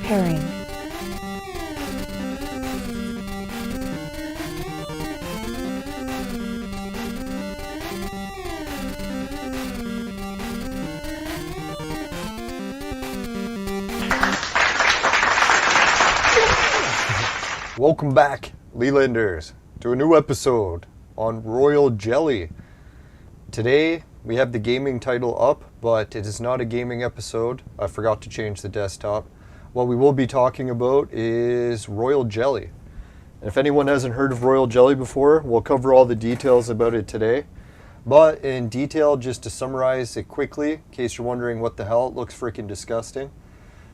Preparing. Welcome back, Lelanders, to a new episode on Royal Jelly. Today, we have the gaming title up, but it is not a gaming episode. I forgot to change the desktop. What we will be talking about is Royal Jelly. And if anyone hasn't heard of Royal Jelly before, we'll cover all the details about it today. But in detail, just to summarize it quickly, in case you're wondering what the hell, it looks freaking disgusting.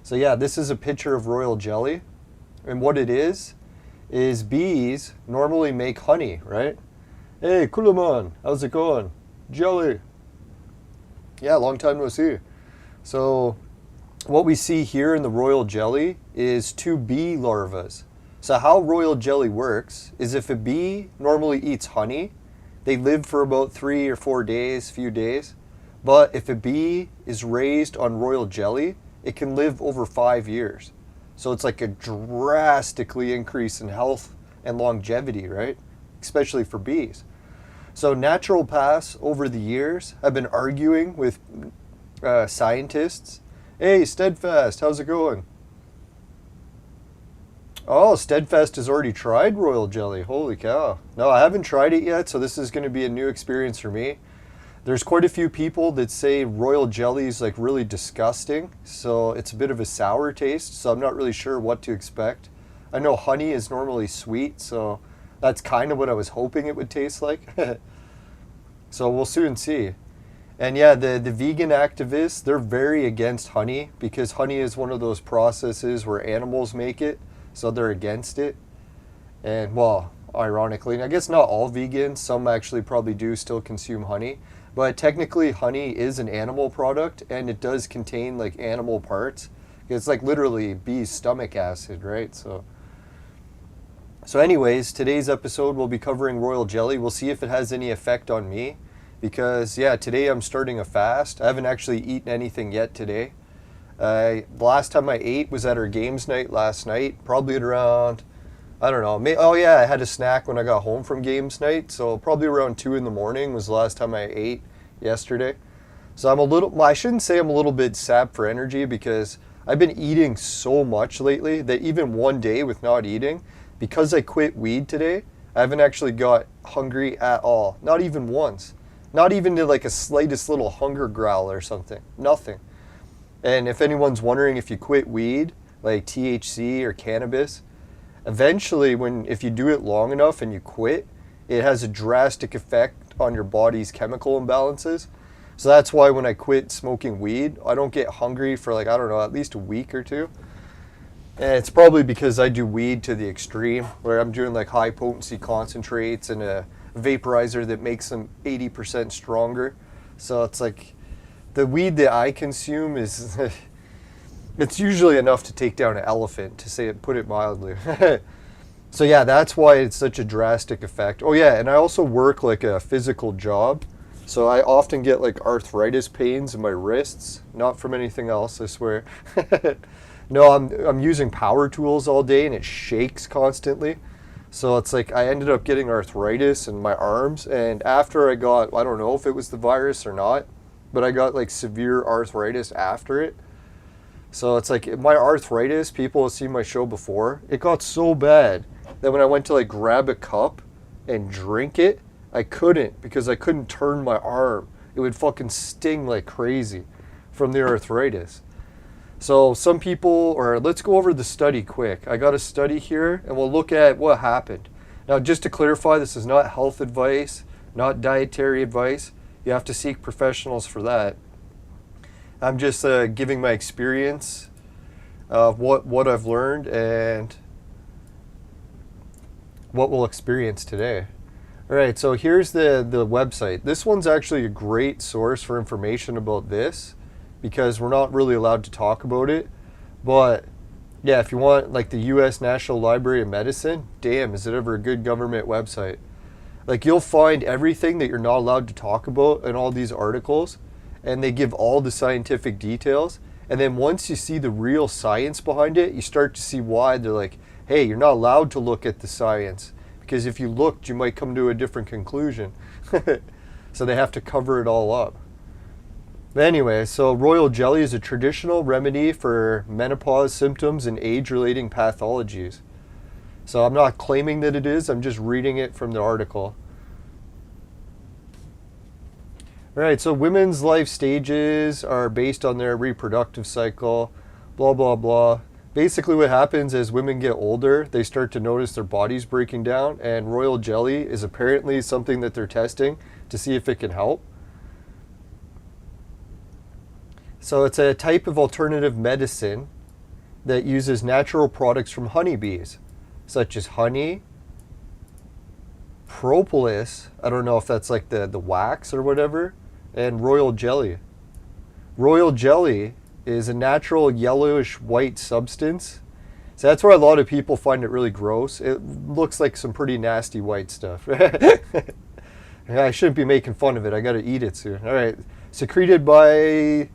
So yeah, this is a picture of Royal Jelly. And what it is bees normally make honey, right? Hey, Kulaman, how's it going? Jelly. Yeah, long time no see. So what we see here in the Royal Jelly is two bee larvae. So how Royal Jelly works is if a bee normally eats honey, they live for about 3 or 4 days, few days. But if a bee is raised on Royal Jelly, it can live over 5 years. So it's like a drastically increase in health and longevity, right? Especially for bees. So naturopaths over the years have been arguing with scientists. Hey, Steadfast, how's it going? Oh, Steadfast has already tried Royal Jelly. Holy cow. No, I haven't tried it yet, so this is going to be a new experience for me. There's quite a few people that say Royal Jelly is like really disgusting, so it's a bit of a sour taste, so I'm not really sure what to expect. I know honey is normally sweet, so that's kind of what I was hoping it would taste like. So we'll soon see. And yeah, the vegan activists, they're very against honey because honey is one of those processes where animals make it, so they're against it. And well, ironically, I guess not all vegans, some actually probably do still consume honey. But technically, honey is an animal product, and it does contain like animal parts. It's like literally bee's stomach acid, right? So anyways, today's episode we'll be covering Royal Jelly. We'll see if it has any effect on me, because yeah, today I'm starting a fast. I haven't actually eaten anything yet today. The last time I ate was at our games night last night, probably at around, I don't know. Oh yeah, I had a snack when I got home from games night, so probably around 2 in the morning was the last time I ate yesterday. So I'm a little, I shouldn't say I'm a little bit sapped for energy because I've been eating so much lately that even one day with not eating, because I quit weed today, I haven't actually got hungry at all. Not even once. Not even to like a slightest little hunger growl or something. Nothing. And if anyone's wondering if you quit weed, like THC or cannabis, eventually, if you do it long enough and you quit, it has a drastic effect on your body's chemical imbalances. So that's why when I quit smoking weed, I don't get hungry for like, I don't know, at least a week or two. And it's probably because I do weed to the extreme, where I'm doing like high potency concentrates and a vaporizer that makes them 80% stronger. So it's like the weed that I consume is... It's usually enough to take down an elephant, to put it mildly. So yeah, that's why it's such a drastic effect. Oh yeah, and I also work like a physical job. So I often get like arthritis pains in my wrists. Not from anything else, I swear. No, I'm using power tools all day and it shakes constantly. So it's like I ended up getting arthritis in my arms. And after I got, I don't know if it was the virus or not, but I got like severe arthritis after it. So it's like my arthritis, people have seen my show before, it got so bad that when I went to like grab a cup and drink it, I couldn't because I couldn't turn my arm. It would fucking sting like crazy from the arthritis. So some people, or let's go over the study quick. I got a study here and we'll look at what happened. Now just to clarify, this is not health advice, not dietary advice. You have to seek professionals for that. I'm just giving my experience of what I've learned and what we'll experience today. All right, so here's the website. This one's actually a great source for information about this because we're not really allowed to talk about it. But yeah, if you want like the US National Library of Medicine, damn, is it ever a good government website. Like you'll find everything that you're not allowed to talk about in all these articles, and they give all the scientific details. And then once you see the real science behind it, you start to see why they're like, hey, you're not allowed to look at the science, because if you looked, you might come to a different conclusion. So they have to cover it all up. But anyway, so royal jelly is a traditional remedy for menopause symptoms and age-relating pathologies. So I'm not claiming that it is, I'm just reading it from the article. All right, so women's life stages are based on their reproductive cycle, blah, blah, blah. Basically what happens as women get older, they start to notice their bodies breaking down, and royal jelly is apparently something that they're testing to see if it can help. So it's a type of alternative medicine that uses natural products from honeybees, such as honey, propolis, I don't know if that's like the wax or whatever, and royal jelly. Royal jelly is a natural yellowish white substance. So that's where a lot of people find it really gross. It looks like some pretty nasty white stuff. I shouldn't be making fun of it. I got to eat it soon. All right. Secreted by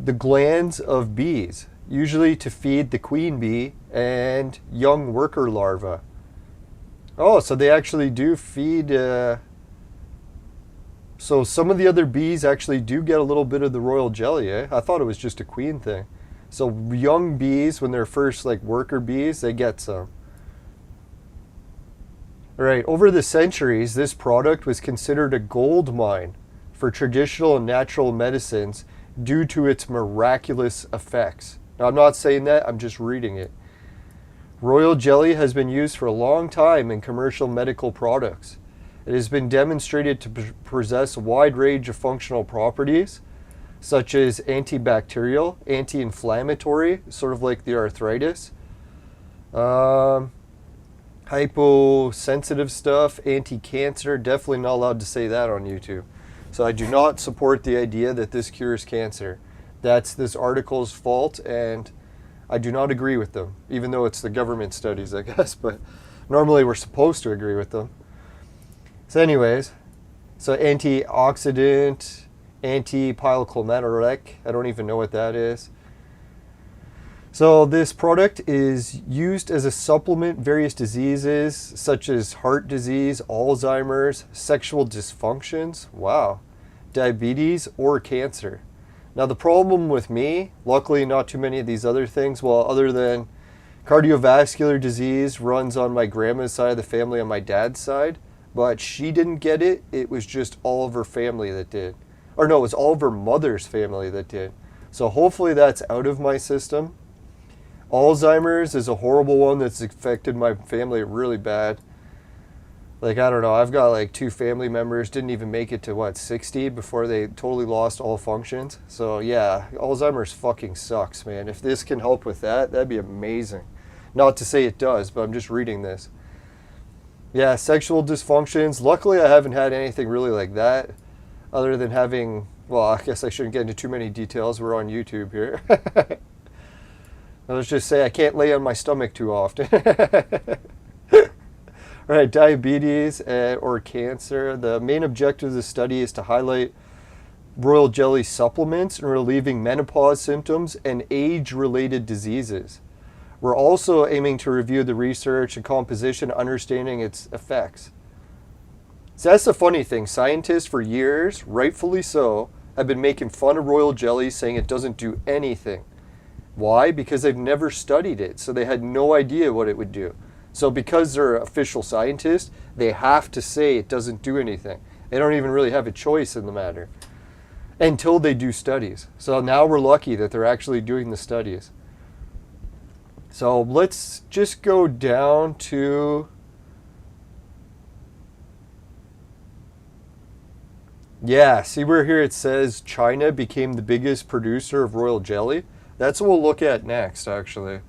the glands of bees, usually to feed the queen bee and young worker larvae. Oh, so they actually do feed... So some of the other bees actually do get a little bit of the royal jelly, eh? I thought it was just a queen thing. So young bees, when they're first like worker bees, they get some. All right, over the centuries, this product was considered a gold mine for traditional and natural medicines due to its miraculous effects. Now, I'm not saying that, I'm just reading it. Royal jelly has been used for a long time in commercial medical products. It has been demonstrated to possess a wide range of functional properties, such as antibacterial, anti-inflammatory, sort of like the arthritis, hyposensitive stuff, anti-cancer. Definitely not allowed to say that on YouTube. So I do not support the idea that this cures cancer. That's this article's fault, and I do not agree with them, even though it's the government studies, I guess, but normally we're supposed to agree with them. So anyways, so antioxidant, anti-pilochromatic, I don't even know what that is. So this product is used as a supplement various diseases such as heart disease, Alzheimer's, sexual dysfunctions, wow, diabetes, or cancer. Now the problem with me, luckily not too many of these other things, well, other than cardiovascular disease runs on my grandma's side of the family on my dad's side, but she didn't get it. It was just all of her family that did. Or no, it was all of her mother's family that did. So hopefully that's out of my system. Alzheimer's is a horrible one that's affected my family really bad. Like, I don't know, I've got like 2 family members, didn't even make it to, what, 60 before they totally lost all functions. So yeah, Alzheimer's fucking sucks, man. If this can help with that, that'd be amazing. Not to say it does, but I'm just reading this. Yeah, sexual dysfunctions. Luckily, I haven't had anything really like that, other than having, well, I guess I shouldn't get into too many details. We're on YouTube here. Let's just say I can't lay on my stomach too often. All right, diabetes or cancer. The main objective of the study is to highlight royal jelly supplements in relieving menopause symptoms and age-related diseases. We're also aiming to review the research and composition, understanding its effects. So that's the funny thing. Scientists for years, rightfully so, have been making fun of royal jelly, saying it doesn't do anything. Why? Because they've never studied it, so they had no idea what it would do. So because they're official scientists, they have to say it doesn't do anything. They don't even really have a choice in the matter until they do studies. So now we're lucky that they're actually doing the studies. So let's just go down to, yeah, see where here it says China became the biggest producer of royal jelly? That's what we'll look at next, actually.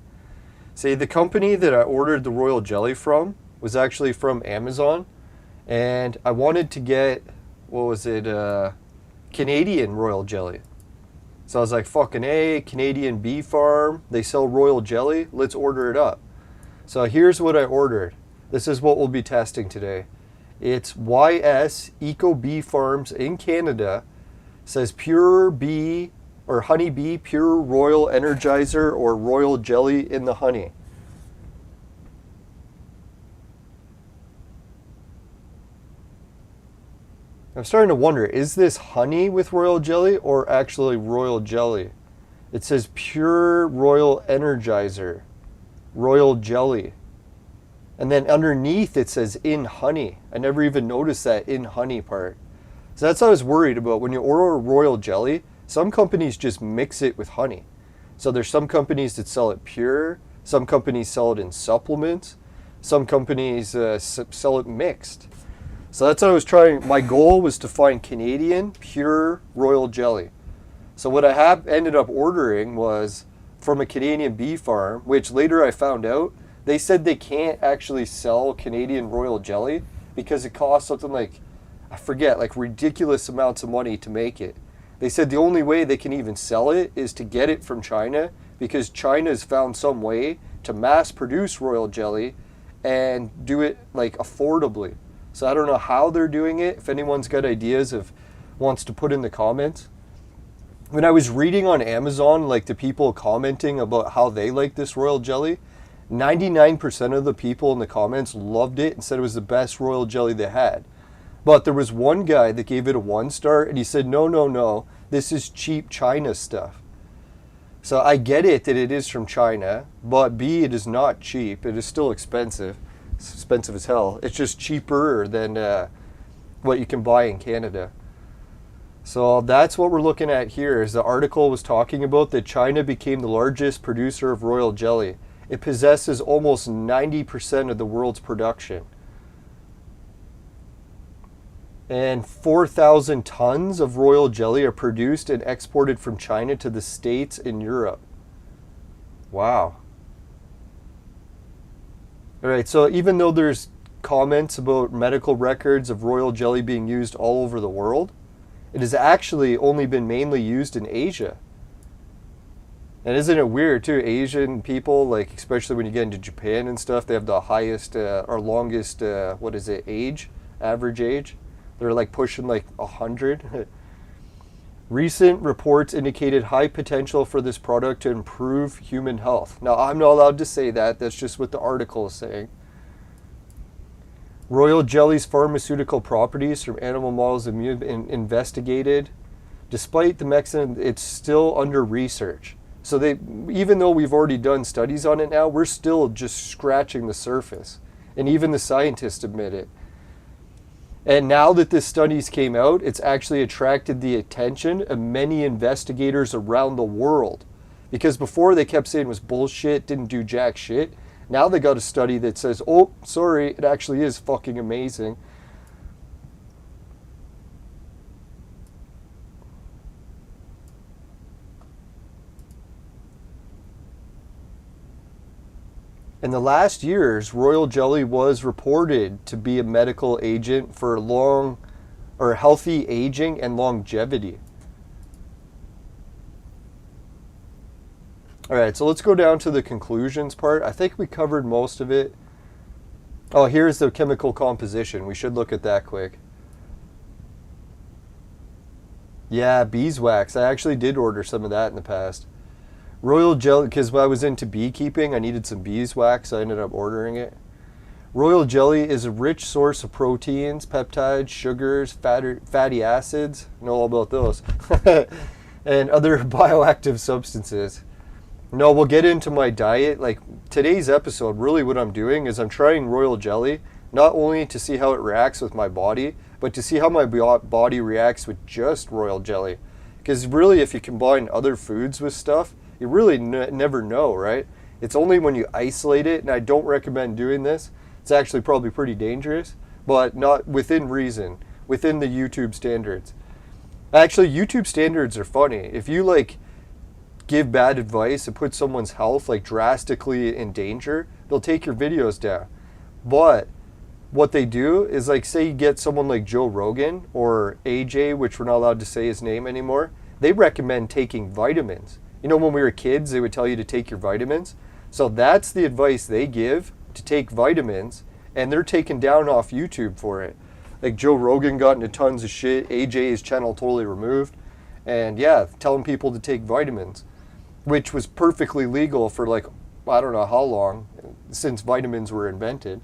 See, the company that I ordered the royal jelly from was actually from Amazon, and I wanted to get, what was it, Canadian royal jelly. So I was like, fucking A, Canadian bee farm, they sell royal jelly, let's order it up. So here's what I ordered. This is what we'll be testing today. It's YS Eco Bee Farms in Canada. It says pure bee or honeybee pure royal energizer or royal jelly in the honey? I'm starting to wonder, is this honey with royal jelly or actually royal jelly? It says pure royal energizer, royal jelly. And then underneath it says in honey. I never even noticed that in honey part. So that's what I was worried about. When you order royal jelly, some companies just mix it with honey. So there's some companies that sell it pure. Some companies sell it in supplements. Some companies sell it mixed. So that's what I was trying. My goal was to find Canadian pure royal jelly. So what I ended up ordering was from a Canadian bee farm, which later I found out, they said they can't actually sell Canadian royal jelly because it costs something like, I forget, like ridiculous amounts of money to make it. They said the only way they can even sell it is to get it from China, because China's found some way to mass produce royal jelly and do it like affordably. So I don't know how they're doing it. If anyone's got ideas, wants to put in the comments. When I was reading on Amazon, like the people commenting about how they like this royal jelly, 99% of the people in the comments loved it and said it was the best royal jelly they had. But there was one guy that gave it a 1 star and he said, no, this is cheap China stuff. So I get it that it is from China, but B, it is not cheap. It is still expensive. It's expensive as hell. It's just cheaper than what you can buy in Canada. So that's what we're looking at here. Is the article was talking about that China became the largest producer of royal jelly. It possesses almost 90% of the world's production. And 4,000 tons of royal jelly are produced and exported from China to the States and Europe. Wow. All right, so even though there's comments about medical records of royal jelly being used all over the world, it has actually only been mainly used in Asia. And isn't it weird too? Asian people, like especially when you get into Japan and stuff, they have the highest or longest, age, average age. They're like pushing like 100. Recent reports indicated high potential for this product to improve human health. Now, I'm not allowed to say that. That's just what the article is saying. Royal jelly's pharmaceutical properties from animal models have been investigated. Despite the mechanism, it's still under research. So even though we've already done studies on it now, we're still just scratching the surface. And even the scientists admit it. And now that this studies came out, it's actually attracted the attention of many investigators around the world. Because before they kept saying it was bullshit, didn't do jack shit. Now they got a study that says, oh, sorry, it actually is fucking amazing. In the last years, royal jelly was reported to be a medical agent for healthy aging and longevity. All right, so let's go down to the conclusions part. I think we covered most of it. Oh, here's the chemical composition. We should look at that quick. Yeah, beeswax. I actually did order some of that in the past. Royal jelly, because when I was into beekeeping, I needed some beeswax, so I ended up ordering it. Royal jelly is a rich source of proteins, peptides, sugars, fatty acids, know all about those, and other bioactive substances. No, we'll get into my diet. Like today's episode, really what I'm doing is I'm trying royal jelly, not only to see how it reacts with my body, but to see how my body reacts with just royal jelly. Because really, if you combine other foods with stuff, you really never know, right? It's only when you isolate it, and I don't recommend doing this. It's actually probably pretty dangerous, but not within reason, within the YouTube standards. Actually, YouTube standards are funny. If you like give bad advice and put someone's health like drastically in danger, they'll take your videos down. But what they do is like, say you get someone like Joe Rogan or AJ, which we're not allowed to say his name anymore, they recommend taking vitamins. You know, when we were kids, they would tell you to take your vitamins. So that's the advice they give, to take vitamins, and they're taken down off YouTube for it. Like Joe Rogan got into tons of shit, AJ's channel totally removed. and yeah, telling people to take vitamins, which was perfectly legal for like, I don't know how long, since vitamins were invented.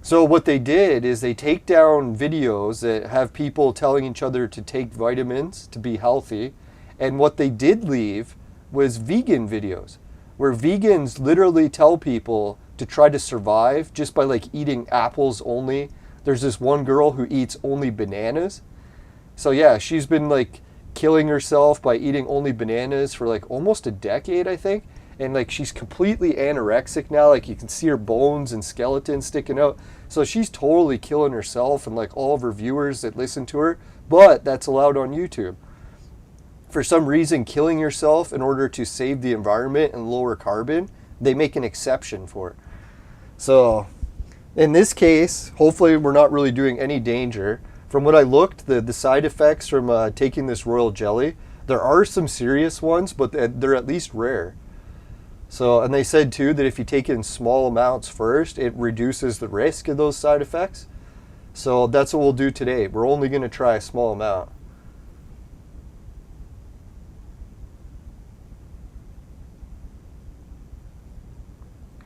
So what they did is they take down videos that have people telling each other to take vitamins to be healthy. And what they did leave was vegan videos, where vegans literally tell people to try to survive just by like eating apples only. There's this one girl who eats only bananas. So yeah, she's been like killing herself by eating only bananas for like almost a decade, I think. And like she's completely anorexic now, like you can see her bones and skeleton sticking out. So she's totally killing herself and like all of her viewers that listen to her, but that's allowed on YouTube. For some reason, killing yourself in order to save the environment and lower carbon, they make an exception for it. So in this case, hopefully we're not really doing any danger. From what I looked, the side effects from taking this royal jelly, there are some serious ones, but they're at least rare. So, and they said too that if you take it in small amounts first, it reduces the risk of those side effects. So that's what we'll do today. We're only going to try a small amount.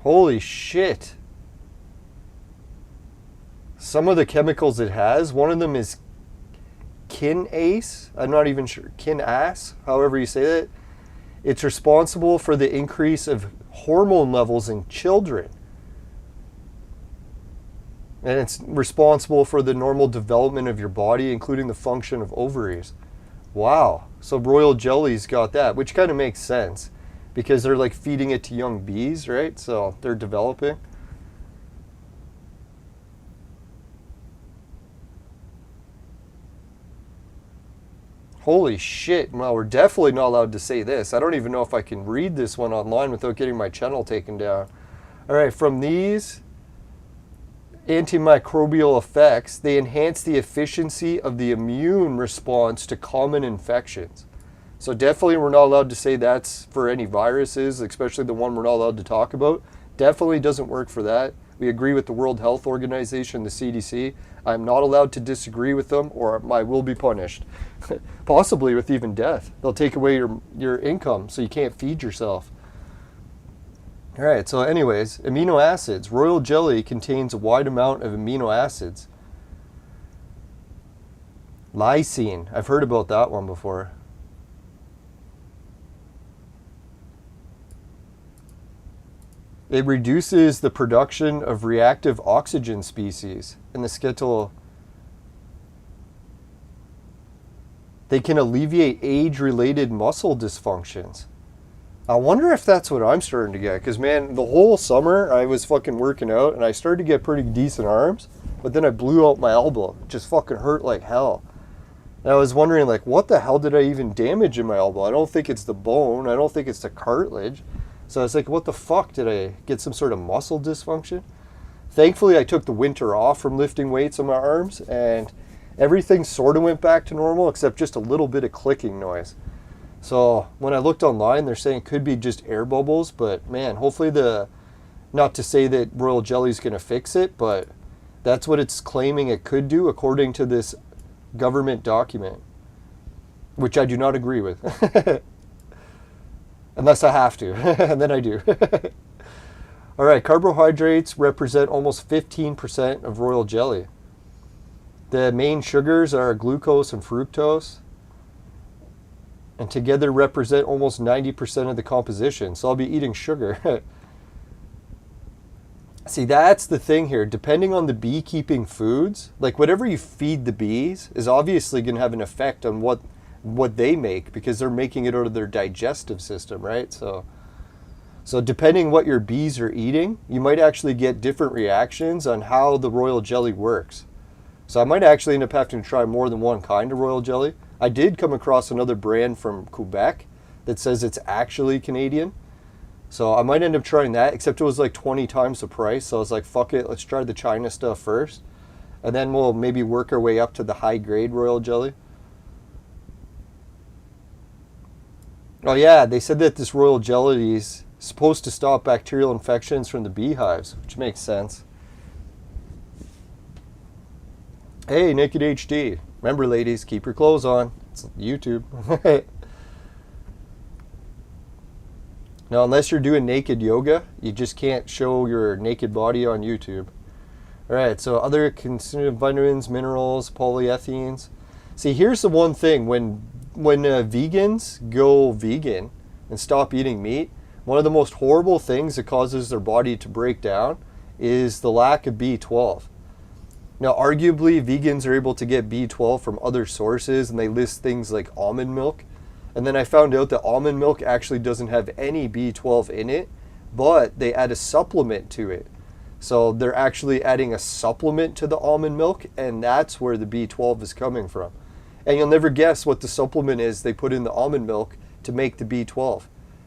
Holy shit. Some of the chemicals it has, one of them is kinase. I'm not even sure. Kinase, however you say that. It's responsible for the increase of hormone levels in children. And it's responsible for the normal development of your body, including the function of ovaries. Wow. So royal jelly's got that, which kind of makes sense because they're like feeding it to young bees, right? So they're developing. Holy shit. Well, we're definitely not allowed to say this. I don't even know if I can read this one online without getting my channel taken down. All right, from these antimicrobial effects, they enhance the efficiency of the immune response to common infections. So definitely we're not allowed to say that's for any viruses, especially the one we're not allowed to talk about. Definitely doesn't work for that. We agree with the World Health Organization, the CDC. I'm not allowed to disagree with them or I will be punished. Possibly with even death. They'll take away your income so you can't feed yourself. All right, so anyways, amino acids. Royal jelly contains a wide amount of amino acids. Lysine. I've heard about that one before. It reduces the production of reactive oxygen species in the skeletal. They can alleviate age-related muscle dysfunctions. I wonder if that's what I'm starting to get. Because, man, the whole summer I was fucking working out and I started to get pretty decent arms. But then I blew out my elbow. It just fucking hurt like hell. And I was wondering, like, what the hell did I even damage in my elbow? I don't think it's the bone. I don't think it's the cartilage. So I was like, what the fuck? Did I get some sort of muscle dysfunction? Thankfully, I took the winter off from lifting weights on my arms. And everything sort of went back to normal except just a little bit of clicking noise. So when I looked online, they're saying it could be just air bubbles, but man, hopefully not to say that royal jelly is going to fix it, but that's what it's claiming it could do according to this government document, which I do not agree with. Unless I have to, and then I do. All right, carbohydrates represent almost 15% of royal jelly. The main sugars are glucose and fructose, and together represent almost 90% of the composition. So I'll be eating sugar. See, that's the thing here. Depending on the beekeeping foods, like whatever you feed the bees is obviously going to have an effect on what they make because they're making it out of their digestive system, right? So depending what your bees are eating, you might actually get different reactions on how the royal jelly works. So I might actually end up having to try more than one kind of royal jelly. I did come across another brand from Quebec that says it's actually Canadian. So I might end up trying that, except it was like 20 times the price. So I was like, fuck it, let's try the China stuff first. And then we'll maybe work our way up to the high grade royal jelly. Oh yeah, they said that this royal jelly is supposed to stop bacterial infections from the beehives, which makes sense. Hey, Naked HD. Remember, ladies, keep your clothes on. It's YouTube. Now, unless you're doing naked yoga, you just can't show your naked body on YouTube. All right, so other constituent vitamins, minerals, polyethylenes. See, here's the one thing. When vegans go vegan and stop eating meat, one of the most horrible things that causes their body to break down is the lack of B12. Now, arguably, vegans are able to get B12 from other sources, and they list things like almond milk. And then I found out that almond milk actually doesn't have any B12 in it, but they add a supplement to it. So they're actually adding a supplement to the almond milk, and that's where the B12 is coming from. And you'll never guess what the supplement is they put in the almond milk to make the B12.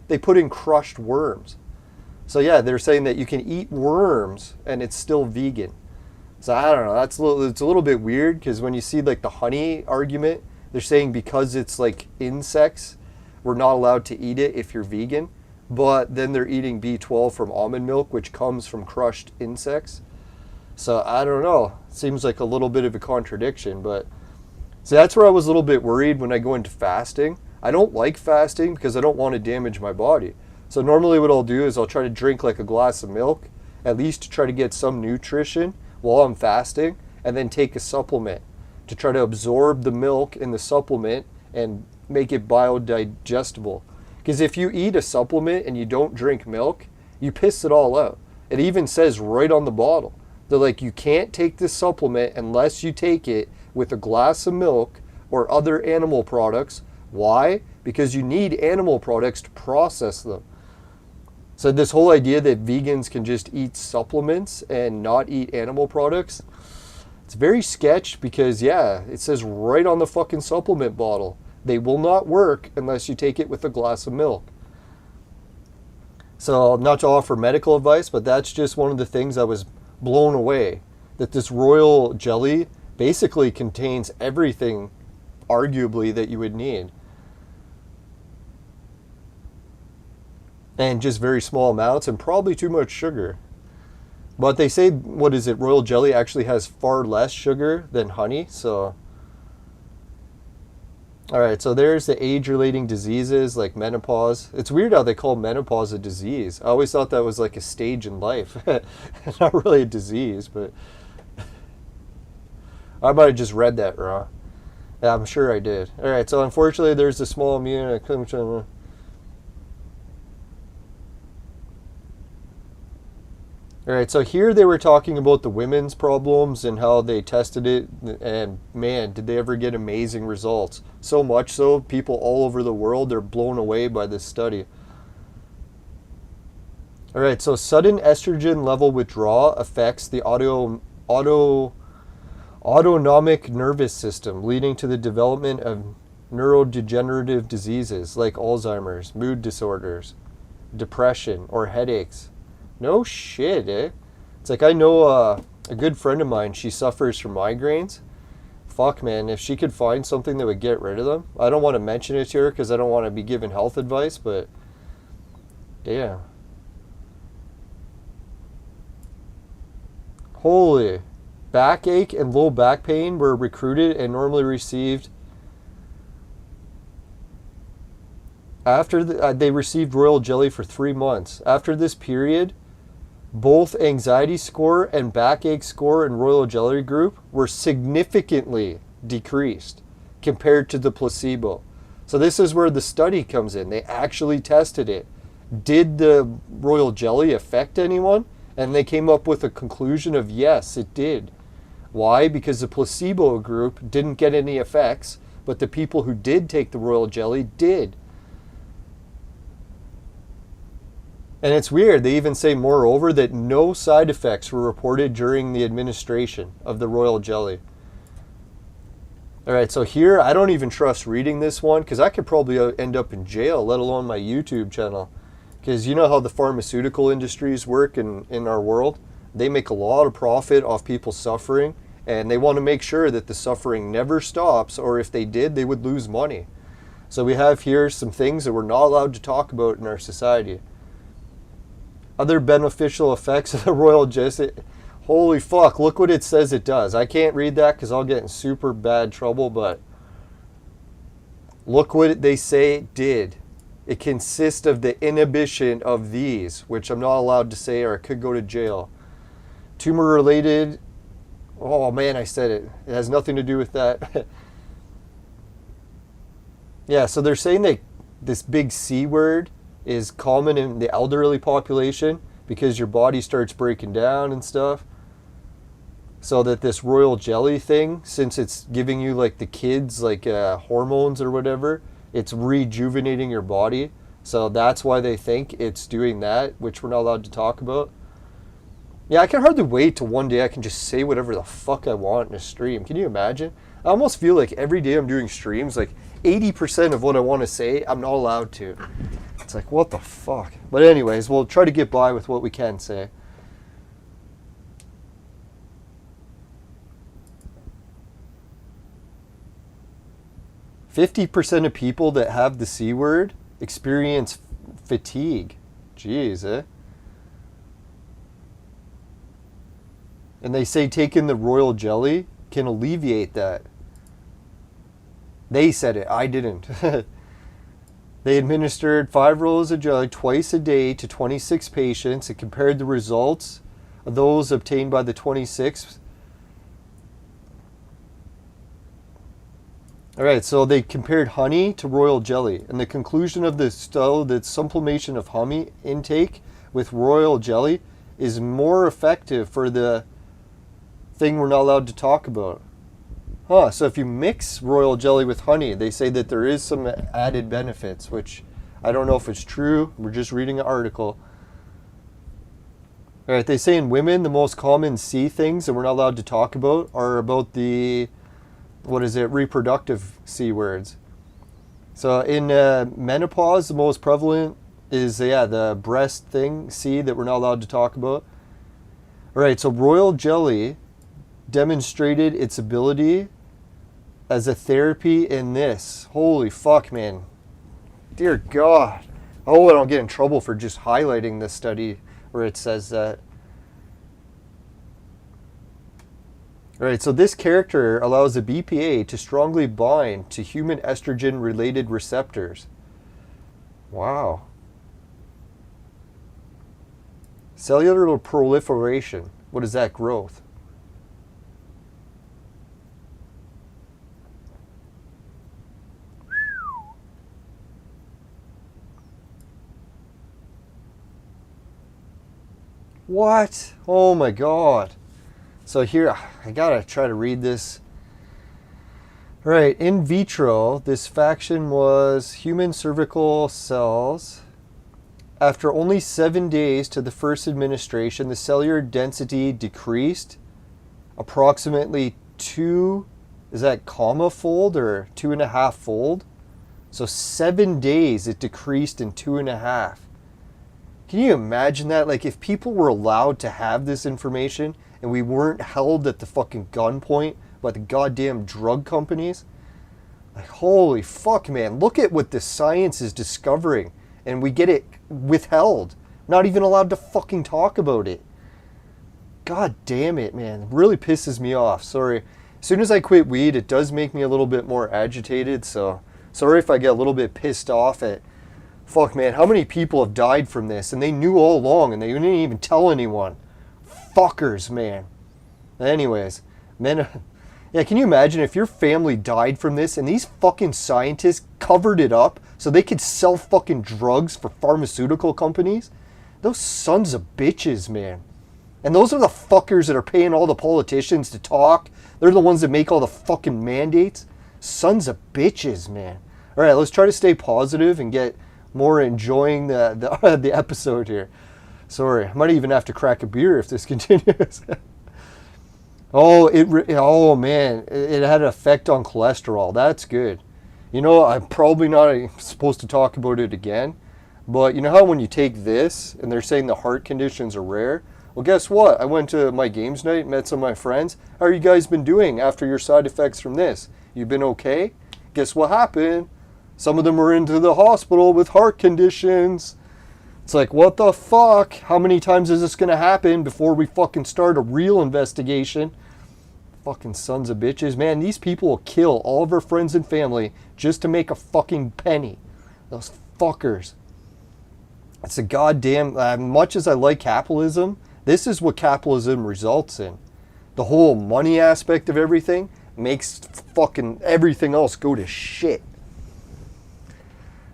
They put in crushed worms. So yeah, they're saying that you can eat worms and it's still vegan. So I don't know, it's a little bit weird, because when you see like the honey argument, they're saying because it's like insects, we're not allowed to eat it if you're vegan. But then they're eating B12 from almond milk, which comes from crushed insects. So I don't know. Seems like a little bit of a contradiction. But so that's where I was a little bit worried when I go into fasting. I don't like fasting because I don't want to damage my body. So normally what I'll do is I'll try to drink like a glass of milk, at least to try to get some nutrition while I'm fasting, and then take a supplement to try to absorb the milk in the supplement and make it biodigestible. Because if you eat a supplement and you don't drink milk, you piss it all out. It even says right on the bottle. They're like, you can't take this supplement unless you take it with a glass of milk or other animal products. Why? Because you need animal products to process them. So this whole idea that vegans can just eat supplements and not eat animal products, it's very sketch, because yeah, it says right on the fucking supplement bottle, they will not work unless you take it with a glass of milk. So not to offer medical advice, but that's just one of the things I was blown away, that this royal jelly basically contains everything arguably that you would need. And just very small amounts, and probably too much sugar. But they say, what is it, royal jelly actually has far less sugar than honey, so. Alright, so there's the age-relating diseases like menopause. It's weird how they call menopause a disease. I always thought that was like a stage in life. Not really a disease, but I might have just read that wrong. Yeah, I'm sure I did. Alright, so unfortunately there's a small immune. Alright, so here they were talking about the women's problems and how they tested it, and man, did they ever get amazing results. So much so, people all over the world are blown away by this study. Alright, so sudden estrogen level withdrawal affects the autonomic nervous system, leading to the development of neurodegenerative diseases like Alzheimer's, mood disorders, depression, or headaches. No shit, eh? It's like I know a good friend of mine, she suffers from migraines. Fuck, man, if she could find something that would get rid of them. I don't want to mention it to her because I don't want to be giving health advice, but damn. Holy. Backache and low back pain were recruited and normally received after they received royal jelly for 3 months. After this period, both anxiety score and backache score in royal jelly group were significantly decreased compared to the placebo. So this is where the study comes in. They actually tested it. Did the royal jelly affect anyone? And they came up with a conclusion of yes, it did. Why? Because the placebo group didn't get any effects, but the people who did take the royal jelly did. And it's weird, they even say moreover that no side effects were reported during the administration of the royal jelly. Alright, so here I don't even trust reading this one because I could probably end up in jail, let alone my YouTube channel. Because you know how the pharmaceutical industries work in our world? They make a lot of profit off people suffering, and they want to make sure that the suffering never stops, or if they did, they would lose money. So we have here some things that we're not allowed to talk about in our society. Other beneficial effects of the royal jelly. Holy fuck, look what it says it does. I can't read that because I'll get in super bad trouble, but Look what they say it did. It consists of the inhibition of these, which I'm not allowed to say or I could go to jail. Tumor-related, oh man, I said it. It has nothing to do with that. Yeah, so they're saying that this big C word is common in the elderly population because your body starts breaking down and stuff. So that this royal jelly thing, since it's giving you like the kids like hormones or whatever, it's rejuvenating your body. So that's why they think it's doing that, which we're not allowed to talk about. Yeah, I can hardly wait till one day I can just say whatever the fuck I want in a stream. Can you imagine? I almost feel like every day I'm doing streams, like 80% of what I want to say, I'm not allowed to. It's like, what the fuck? But anyways, we'll try to get by with what we can say. %50 of people that have the C word experience fatigue. Jeez, eh? And they say taking the royal jelly can alleviate that. They said it, I didn't. They administered 5 rolls of jelly twice a day to 26 patients and compared the results of those obtained by the 26th. All right, so they compared honey to royal jelly, and the conclusion of the study that supplementation of honey intake with royal jelly is more effective for the thing we're not allowed to talk about. Huh, so if you mix royal jelly with honey, they say that there is some added benefits, which I don't know if it's true. We're just reading an article. All right, they say in women, the most common C things that we're not allowed to talk about are about the, reproductive C words. So in menopause, the most prevalent is, the breast thing, C, that we're not allowed to talk about. All right, so royal jelly demonstrated its ability as a therapy in this. Holy fuck, man. Dear God. I hope I don't get in trouble for just highlighting this study where it says that. All right, so this character allows the BPA to strongly bind to human estrogen-related receptors. Wow. Cellular proliferation. What is that? Growth. What? Oh my God. So here, I gotta try to read this. All right, in vitro, this faction was human cervical cells. After only 7 days to the first administration, the cellular density decreased approximately 2, is that comma fold or 2.5 fold? So 7 days it decreased in 2.5. Can you imagine that? Like if people were allowed to have this information and we weren't held at the fucking gunpoint by the goddamn drug companies? Like holy fuck, man. Look at what the science is discovering and we get it withheld. Not even allowed to fucking talk about it. God damn it, man. It really pisses me off. Sorry. As soon as I quit weed, it does make me a little bit more agitated. So sorry if I get a little bit pissed off at, fuck, man, how many people have died from this? And they knew all along and they didn't even tell anyone. Fuckers, man. Anyways, yeah, can you imagine if your family died from this and these fucking scientists covered it up so they could sell fucking drugs for pharmaceutical companies? Those sons of bitches, man. And those are the fuckers that are paying all the politicians to talk. They're the ones that make all the fucking mandates. Sons of bitches, man. All right, let's try to stay positive and get more enjoying the episode here. Sorry, I might even have to crack a beer if this continues. Oh man, it had an effect on cholesterol. That's good. You know, I'm probably not supposed to talk about it again, but you know how when you take this and they're saying the heart conditions are rare? Well, guess what? I went to my games night, met some of my friends. How are you guys been doing after your side effects from this? You been okay? Guess what happened? Some of them were into the hospital with heart conditions. It's like, what the fuck? How many times is this going to happen before we fucking start a real investigation? Fucking sons of bitches. Man, these people will kill all of our friends and family just to make a fucking penny. Those fuckers. It's a goddamn... much as I like capitalism, this is what capitalism results in. The whole money aspect of everything makes fucking everything else go to shit.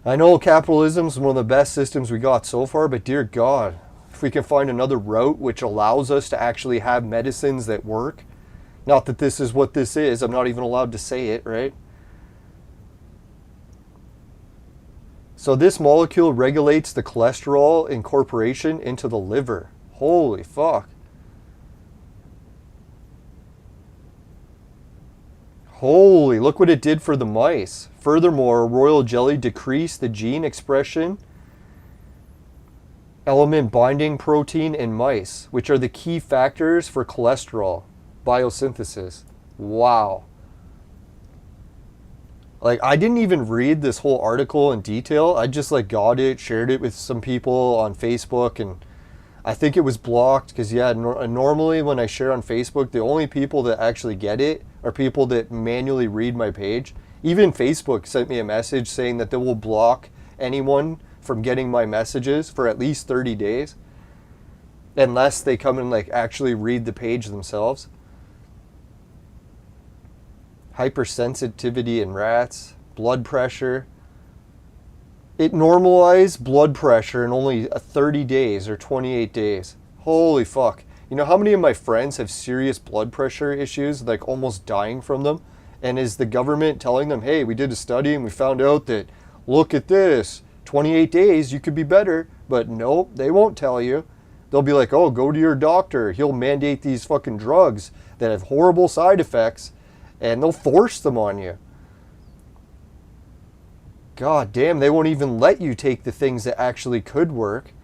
I know capitalism is one of the best systems we got so far, but dear God, if we can find another route which allows us to actually have medicines that work. Not that this is what this is. I'm not even allowed to say it, right? So this molecule regulates the cholesterol incorporation into the liver. Holy fuck. Holy, look what it did for the mice. Furthermore, royal jelly decreased the gene expression element binding protein in mice, which are the key factors for cholesterol biosynthesis. Wow. Like, I didn't even read this whole article in detail. I just like got it, shared it with some people on Facebook, and I think it was blocked because, yeah, normally when I share on Facebook, the only people that actually get it are people that manually read my page. Even Facebook sent me a message saying that they will block anyone from getting my messages for at least 30 days unless they come and like actually read the page themselves. Hypersensitivity in rats, blood pressure. It normalized blood pressure in only 30 days or 28 days. Holy fuck. You know how many of my friends have serious blood pressure issues, like almost dying from them? And is the government telling them, hey, we did a study and we found out that, look at this, 28 days, you could be better. But nope, they won't tell you. They'll be like, oh, go to your doctor. He'll mandate these fucking drugs that have horrible side effects, and they'll force them on you. God damn, they won't even let you take the things that actually could work.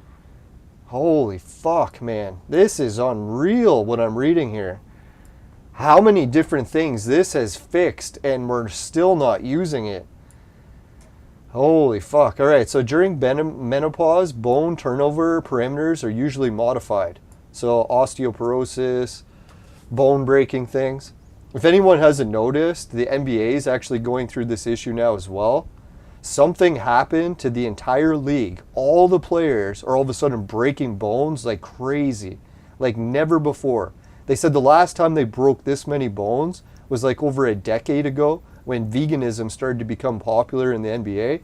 Holy fuck, man. This is unreal what I'm reading here. How many different things this has fixed and we're still not using it. Holy fuck. Alright, so during menopause, bone turnover parameters are usually modified. So osteoporosis, bone breaking things. If anyone hasn't noticed, the NBA is actually going through this issue now as well. Something happened to the entire league. All the players are all of a sudden breaking bones like crazy, like never before. They said the last time they broke this many bones was like over a decade ago when veganism started to become popular in the NBA.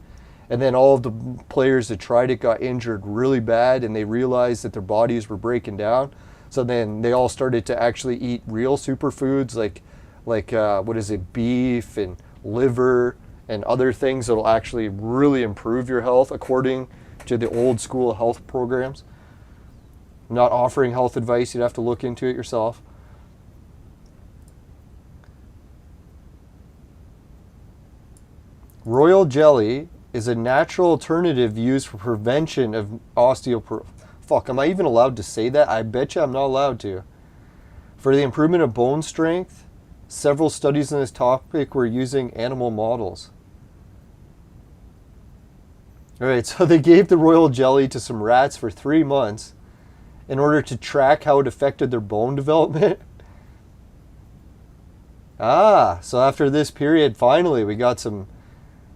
And then all of the players that tried it got injured really bad and they realized that their bodies were breaking down. So then they all started to actually eat real superfoods like what is it, beef and liver and other things that will actually really improve your health according to the old school health programs. I'm not offering health advice, you'd have to look into it yourself. Royal jelly is a natural alternative used for prevention of osteoporosis. Fuck, am I even allowed to say that? I bet you I'm not allowed to. For the improvement of bone strength, several studies on this topic were using animal models. Alright, so they gave the royal jelly to some rats for 3 months in order to track how it affected their bone development. So after this period, finally, we got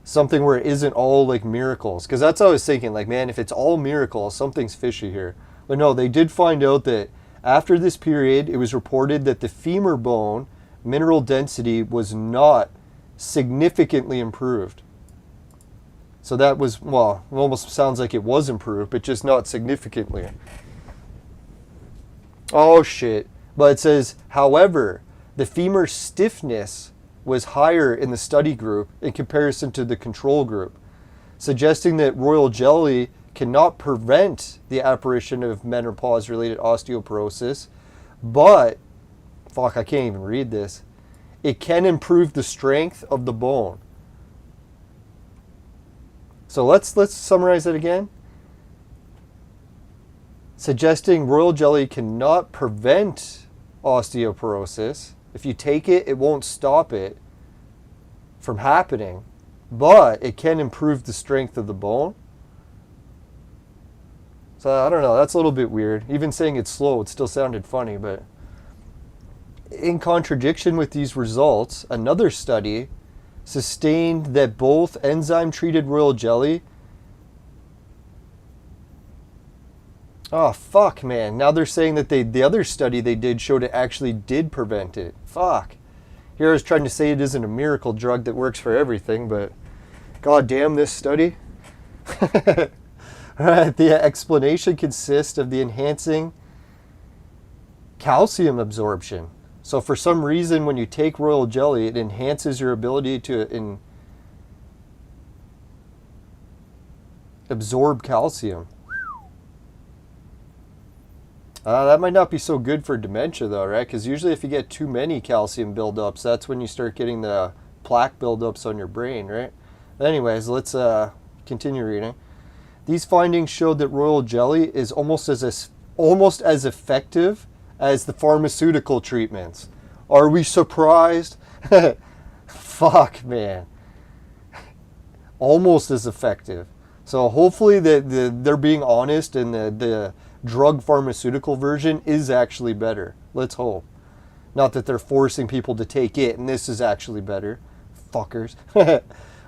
something where it isn't all like miracles. Because that's what I was thinking, like, man, if it's all miracles, something's fishy here. But no, they did find out that after this period, it was reported that the femur bone mineral density was not significantly improved. So that was, well, it almost sounds like it was improved, but just not significantly. Oh shit. But it says, however, the femur stiffness was higher in the study group in comparison to the control group, suggesting that royal jelly cannot prevent the apparition of menopause-related osteoporosis, but, fuck, I can't even read this, it can improve the strength of the bone. So let's summarize it again. Suggesting royal jelly cannot prevent osteoporosis. If you take it, it won't stop it from happening, but it can improve the strength of the bone. So I don't know, that's a little bit weird. Even saying it's slow, it still sounded funny, but in contradiction with these results, another study sustained that both enzyme-treated royal jelly... Oh, fuck, man. Now they're saying that the other study they did showed it actually did prevent it. Fuck. Here I was trying to say it isn't a miracle drug that works for everything, but god damn this study. Alright, the explanation consists of the enhancing calcium absorption. So for some reason, when you take royal jelly, it enhances your ability to absorb calcium. That might not be so good for dementia though, right? Because usually if you get too many calcium buildups, that's when you start getting the plaque buildups on your brain, right? But anyways, let's continue reading. These findings showed that royal jelly is almost as effective as the pharmaceutical treatments. Are we surprised? Fuck, man. Almost as effective. So hopefully they're being honest and the drug pharmaceutical version is actually better. Let's hope. Not that they're forcing people to take it and this is actually better. Fuckers.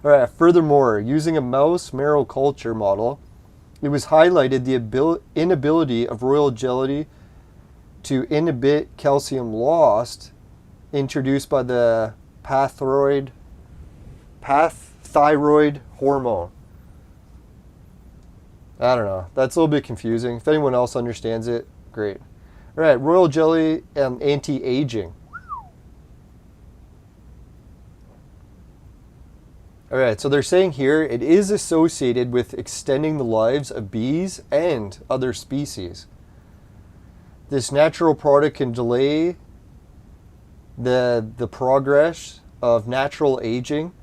Alright, furthermore, using a mouse marrow culture model, it was highlighted the inability of royal jelly to inhibit calcium loss introduced by the paththyroid hormone. I don't know. That's a little bit confusing. If anyone else understands it, great. All right, royal jelly and anti-aging. All right, so they're saying here it is associated with extending the lives of bees and other species. This natural product can delay the progress of natural aging,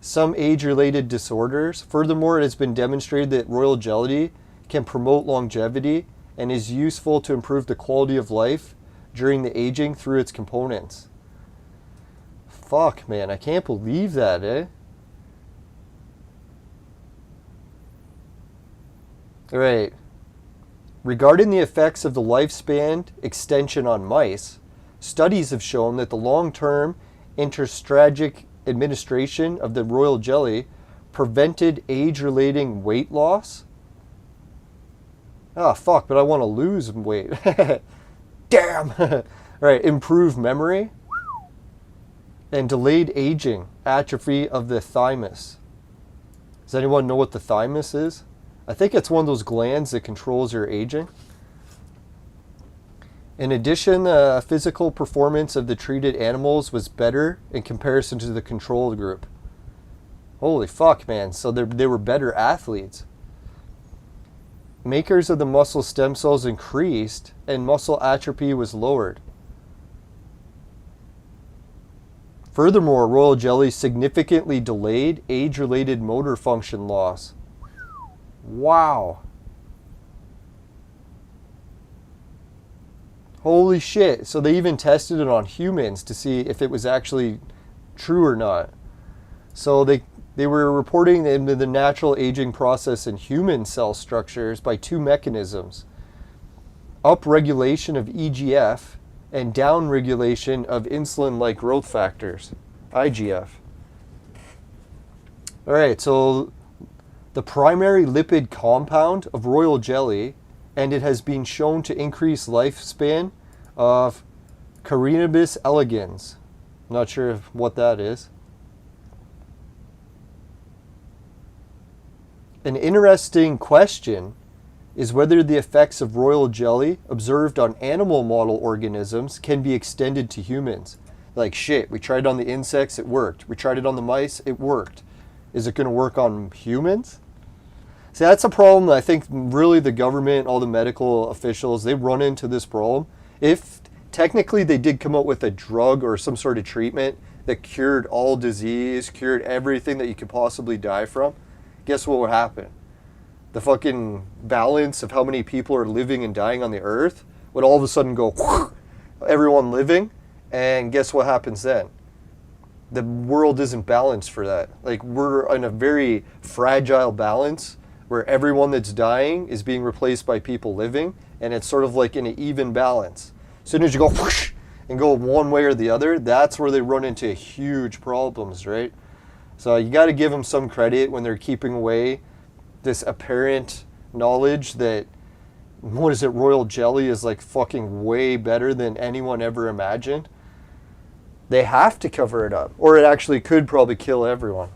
some age-related disorders. Furthermore, it has been demonstrated that royal jelly can promote longevity and is useful to improve the quality of life during the aging through its components. Fuck, man, I can't believe that, eh? Alright. Regarding the effects of the lifespan extension on mice, studies have shown that the long-term intrastragic administration of the royal jelly prevented age-relating weight loss. Oh, fuck, but I want to lose weight. Damn! Alright, improved memory and delayed aging, atrophy of the thymus. Does anyone know what the thymus is? I think it's one of those glands that controls your aging. In addition, the physical performance of the treated animals was better in comparison to the control group. Holy fuck, man. So they were better athletes. Makers of the muscle stem cells increased and muscle atrophy was lowered. Furthermore, royal jelly significantly delayed age-related motor function loss. Wow. Holy shit. So they even tested it on humans to see if it was actually true or not. So they were reporting the natural aging process in human cell structures by two mechanisms. Upregulation of EGF and downregulation of insulin-like growth factors, IGF. Alright, so the primary lipid compound of royal jelly, and it has been shown to increase lifespan of Carinibus elegans. Not sure what that is. An interesting question is whether the effects of royal jelly observed on animal model organisms can be extended to humans. Like, shit, we tried it on the insects, it worked. We tried it on the mice, it worked. Is it going to work on humans? See, that's a problem that I think really the government, all the medical officials, they run into this problem. If technically they did come up with a drug or some sort of treatment that cured all disease, cured everything that you could possibly die from, guess what would happen? The fucking balance of how many people are living and dying on the earth would all of a sudden go, everyone living, and guess what happens then? The world isn't balanced for that. Like, we're in a very fragile balance where everyone that's dying is being replaced by people living, and it's sort of like in an even balance. As soon as you go, whoosh, and go one way or the other, that's where they run into huge problems, right? So you got to give them some credit when they're keeping away this apparent knowledge that, what is it, royal jelly is like fucking way better than anyone ever imagined. They have to cover it up, or it actually could probably kill everyone.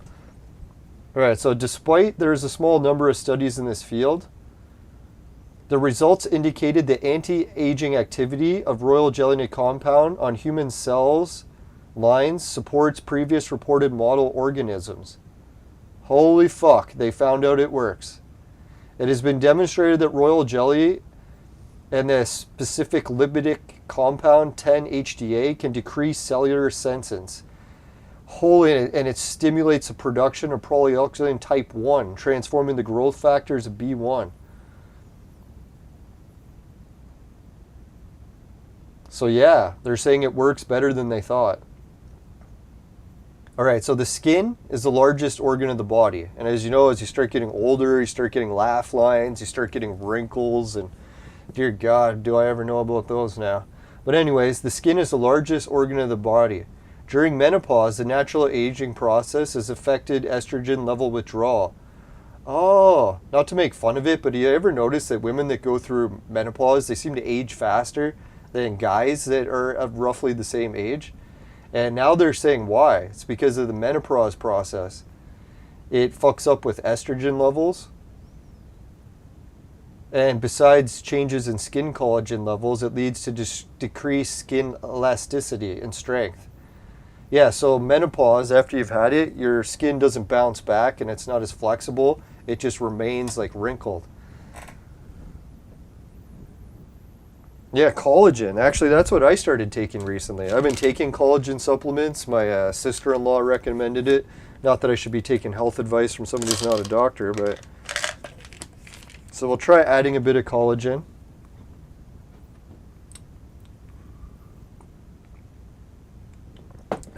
All right, so despite there's a small number of studies in this field, the results indicated the anti-aging activity of royal jelly compound on human cells lines supports previous reported model organisms. Holy fuck, they found out it works. It has been demonstrated that royal jelly and the specific lipidic compound 10-HDA can decrease cellular senescence. And it stimulates the production of polyoxylin type 1, transforming the growth factors of B1. So yeah, they're saying it works better than they thought. All right, so the skin is the largest organ of the body. And as you know, as you start getting older, you start getting laugh lines, you start getting wrinkles, and dear God, do I ever know about those now. But anyways, the skin is the largest organ of the body. During menopause, the natural aging process has affected estrogen level withdrawal. Oh, not to make fun of it, but do you ever notice that women that go through menopause, they seem to age faster than guys that are of roughly the same age? And now they're saying why. It's because of the menopause process. It fucks up with estrogen levels. And besides changes in skin collagen levels, it leads to decreased skin elasticity and strength. Yeah, so menopause, after you've had it, your skin doesn't bounce back and it's not as flexible. It just remains like wrinkled. Yeah, collagen. Actually, that's what I started taking recently. I've been taking collagen supplements. My sister-in-law recommended it. Not that I should be taking health advice from somebody who's not a doctor, but... So we'll try adding a bit of collagen.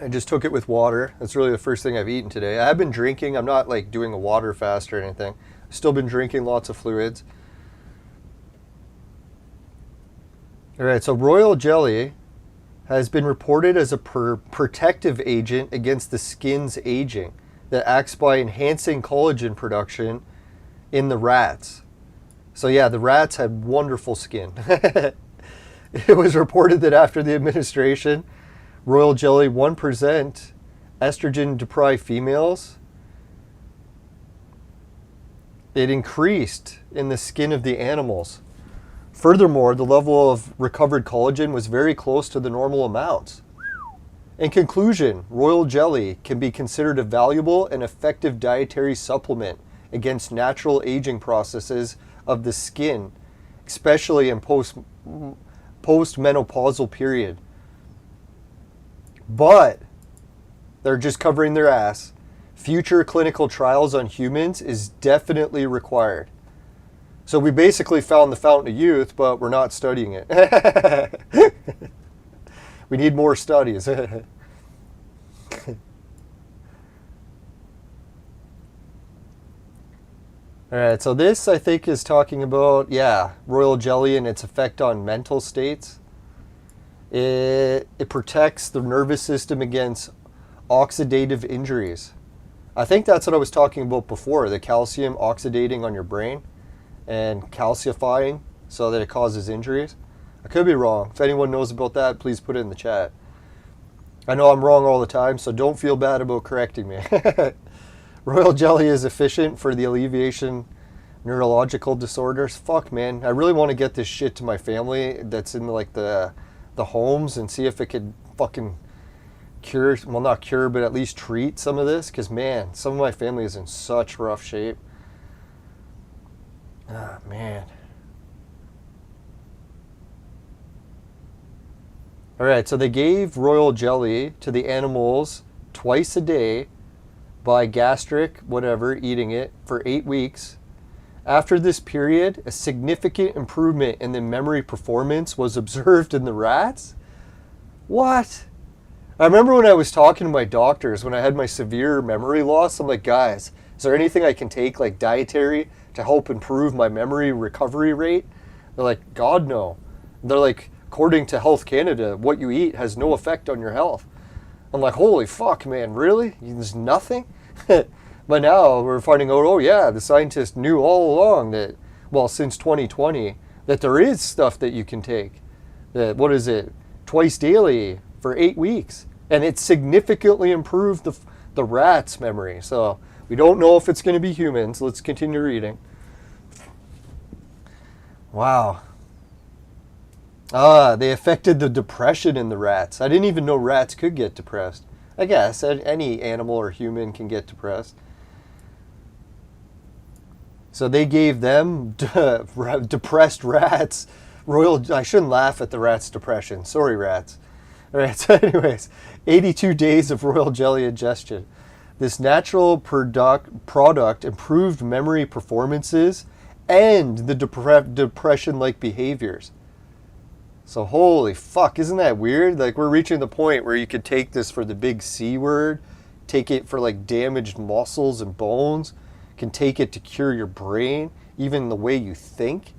I just took it with water. That's really the first thing I've eaten today. I have been drinking. I'm not like doing a water fast or anything. I've still been drinking lots of fluids. All right, so royal jelly has been reported as a protective agent against the skin's aging that acts by enhancing collagen production in the rats. So yeah, the rats had wonderful skin. It was reported that after the administration, royal jelly 1% estrogen-deprived females, it increased in the skin of the animals. Furthermore, the level of recovered collagen was very close to the normal amounts. In conclusion, royal jelly can be considered a valuable and effective dietary supplement against natural aging processes of the skin, especially in post-menopausal period. But they're just covering their ass. Future clinical trials on humans is definitely required. So we basically found the fountain of youth, but we're not studying it. We need more studies. All right, so this I think is talking about, yeah, royal jelly and its effect on mental states. It protects the nervous system against oxidative injuries. I think that's what I was talking about before, the calcium oxidating on your brain and calcifying so that it causes injuries. I could be wrong. If anyone knows about that, please put it in the chat. I know I'm wrong all the time, so don't feel bad about correcting me. Royal jelly is efficient for the alleviation neurological disorders. Fuck, man. I really want to get this shit to my family that's in like the homes and see if it could fucking cure, well, not cure, but at least treat some of this. Because, man, some of my family is in such rough shape. Ah, man. All right, so they gave royal jelly to the animals twice a day by gastric, whatever, eating it for 8 weeks. After this period, a significant improvement in the memory performance was observed in the rats. What? I remember when I was talking to my doctors, when I had my severe memory loss, I'm like, guys, is there anything I can take, like dietary, to help improve my memory recovery rate? They're like, God, no. They're like, according to Health Canada, what you eat has no effect on your health. I'm like, holy fuck, man, really? There's nothing? But now we're finding out, oh yeah, the scientists knew all along that, well, since 2020, that there is stuff that you can take. That, what is it, twice daily for 8 weeks. And it significantly improved the rat's memory. So we don't know if it's going to be humans. Let's continue reading. Wow. They affected the depression in the rats. I didn't even know rats could get depressed. I guess any animal or human can get depressed. So they gave them depressed rats I shouldn't laugh at the rats' depression. Sorry, rats. All right, so anyways, 82 days of royal jelly ingestion. This natural product improved memory performances and the depression-like behaviors. So holy fuck, isn't that weird? Like, we're reaching the point where you could take this for the big C word, take it for like damaged muscles and bones, can take it to cure your brain, even the way you think.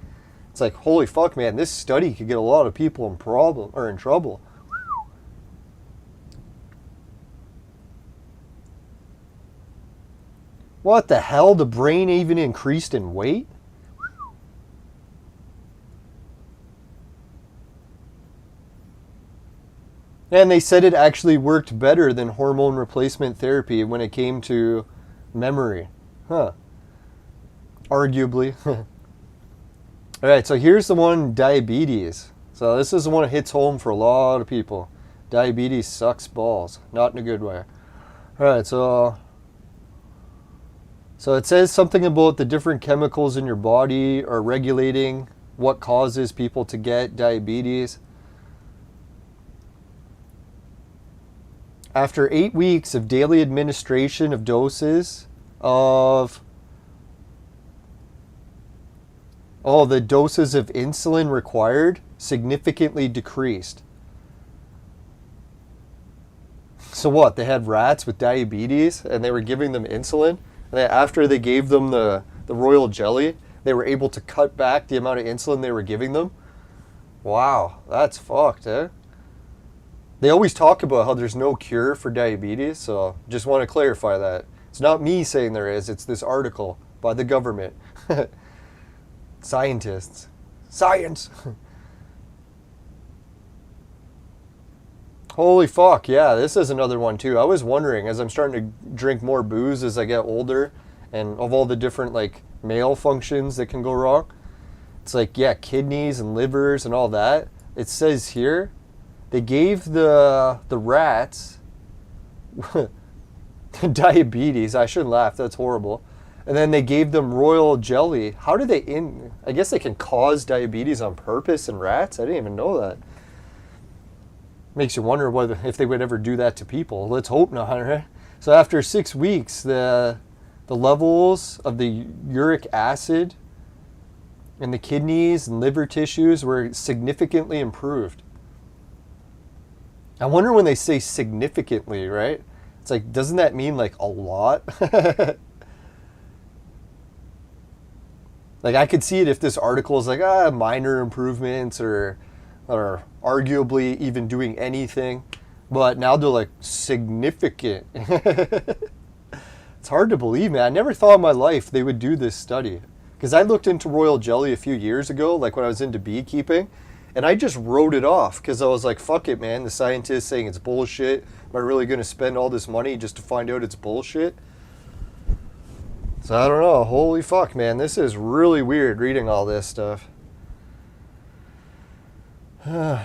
It's like, holy fuck, man, this study could get a lot of people in trouble. What the hell? The brain even increased in weight? And they said it actually worked better than hormone replacement therapy when it came to memory. Huh. Arguably. Alright, so here's the one, diabetes. So this is the one that hits home for a lot of people. Diabetes sucks balls. Not in a good way. Alright, so it says something about the different chemicals in your body are regulating what causes people to get diabetes. After 8 weeks of daily administration of doses of the doses of insulin required significantly decreased. So what? They had rats with diabetes and they were giving them insulin. And then after they gave them the royal jelly, they were able to cut back the amount of insulin they were giving them. Wow, that's fucked, eh? They always talk about how there's no cure for diabetes, so just want to clarify that. It's not me saying there is, it's this article by the government. Scientists. Science! Holy fuck, yeah, this is another one too. I was wondering, as I'm starting to drink more booze as I get older, and of all the different like malfunctions that can go wrong, it's like, yeah, kidneys and livers and all that. It says here, they gave the rats diabetes. I shouldn't laugh, that's horrible. And then they gave them royal jelly. How do they I guess they can cause diabetes on purpose in rats? I didn't even know that. Makes you wonder if they would ever do that to people. Let's hope not, right? So after 6 weeks, the levels of the uric acid in the kidneys and liver tissues were significantly improved. I wonder when they say significantly, right? It's like, doesn't that mean like a lot? Like, I could see it if this article is like, minor improvements or arguably even doing anything. But now they're like, significant. It's hard to believe, man. I never thought in my life they would do this study. Because I looked into royal jelly a few years ago, like when I was into beekeeping. And I just wrote it off because I was like, fuck it, man. The scientists saying it's bullshit. Am I really going to spend all this money just to find out it's bullshit? So I don't know. Holy fuck, man. This is really weird reading all this stuff.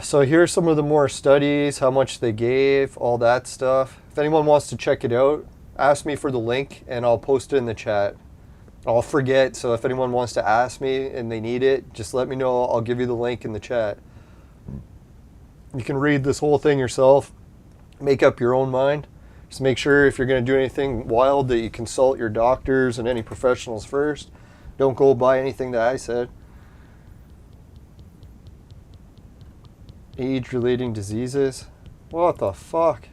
So here's some of the more studies, how much they gave, all that stuff. If anyone wants to check it out, ask me for the link and I'll post it in the chat. I'll forget, so if anyone wants to ask me and they need it, just let me know. I'll give you the link in the chat. You can read this whole thing yourself, make up your own mind. Just make sure if you're going to do anything wild that you consult your doctors and any professionals first. Don't go by anything that I said. Age-relating diseases. What the fuck?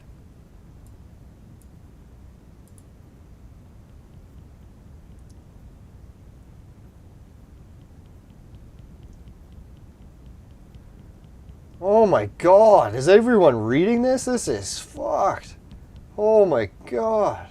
Oh my god, is everyone reading this? This is fucked. Oh my god.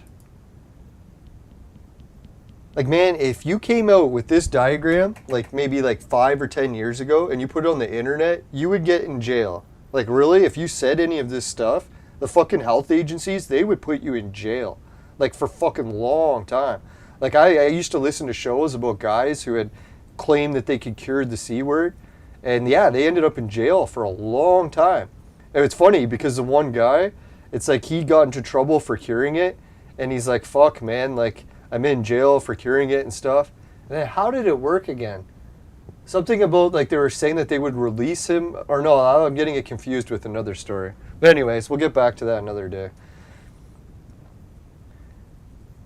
Like, man, if you came out with this diagram, like maybe like 5 or 10 years ago, and you put it on the internet, you would get in jail. Like, really, if you said any of this stuff, the fucking health agencies, they would put you in jail. Like, for fucking long time. Like, I used to listen to shows about guys who had claimed that they could cure the C word. And yeah, they ended up in jail for a long time. And it's funny because the one guy, it's like he got into trouble for curing it. And he's like, fuck, man, like, I'm in jail for curing it and stuff. And then how did it work again? Something about, like, they were saying that they would release him. Or no, I'm getting it confused with another story. But anyways, we'll get back to that another day.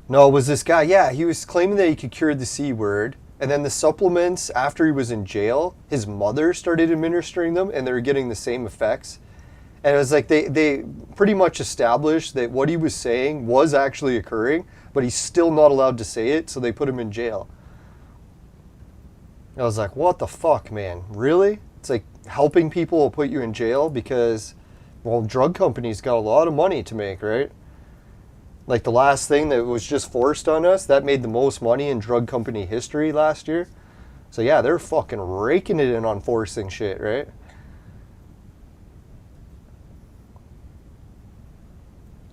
No, it was this guy. Yeah, he was claiming that he could cure the C word. And then the supplements, after he was in jail, his mother started administering them, and they were getting the same effects. And it was like they pretty much established that what he was saying was actually occurring, but he's still not allowed to say it, so they put him in jail. I was like, what the fuck, man? Really? It's like helping people will put you in jail because, well, drug companies got a lot of money to make, right? Like the last thing that was just forced on us, that made the most money in drug company history last year. So yeah, they're fucking raking it in on forcing shit, right?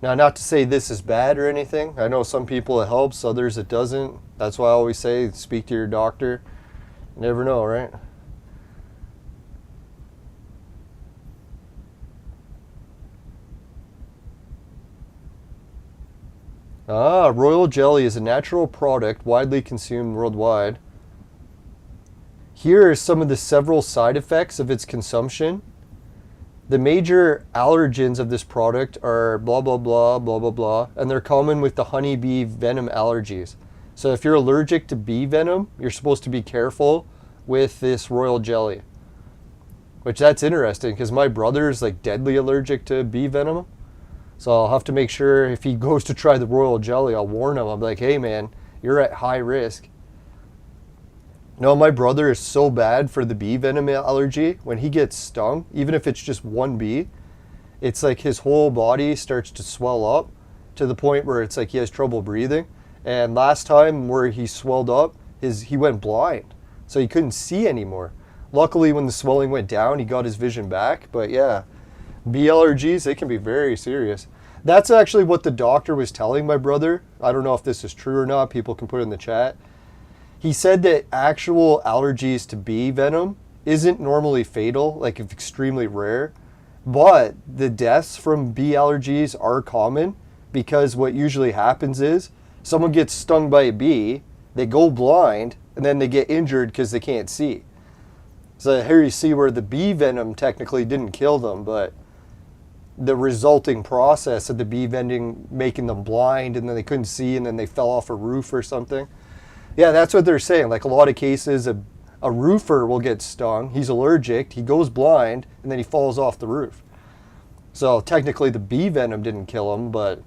Now, not to say this is bad or anything. I know some people it helps, others it doesn't. That's why I always say, speak to your doctor. You never know, right? Royal jelly is a natural product widely consumed worldwide. Here are some of the several side effects of its consumption. The major allergens of this product are blah, blah, blah, blah, blah, blah, and they're common with the honeybee venom allergies. So if you're allergic to bee venom, you're supposed to be careful with this royal jelly. Which that's interesting because my brother is like deadly allergic to bee venom. So I'll have to make sure if he goes to try the royal jelly, I'll warn him. I'll be like, hey man, you're at high risk. No, my brother is so bad for the bee venom allergy. When he gets stung, even if it's just one bee, it's like his whole body starts to swell up to the point where it's like he has trouble breathing. And last time where he swelled up, he went blind. So he couldn't see anymore. Luckily, when the swelling went down, he got his vision back. But yeah, bee allergies, they can be very serious. That's actually what the doctor was telling my brother. I don't know if this is true or not. People can put it in the chat. He said that actual allergies to bee venom isn't normally fatal, like it's extremely rare. But the deaths from bee allergies are common because what usually happens is someone gets stung by a bee, they go blind, and then they get injured because they can't see. So here you see where the bee venom technically didn't kill them, but the resulting process of the bee venom making them blind, and then they couldn't see, and then they fell off a roof or something. Yeah, that's what they're saying. Like a lot of cases, a roofer will get stung. He's allergic. He goes blind, and then he falls off the roof. So technically the bee venom didn't kill him, but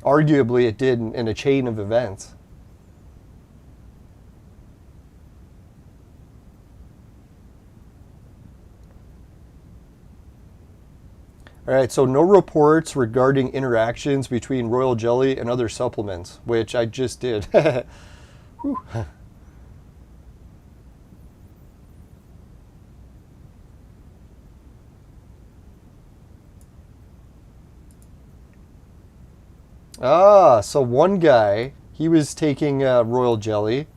arguably it did in a chain of events. All right, so no reports regarding interactions between royal jelly and other supplements, which I just did. So one guy, he was taking royal jelly.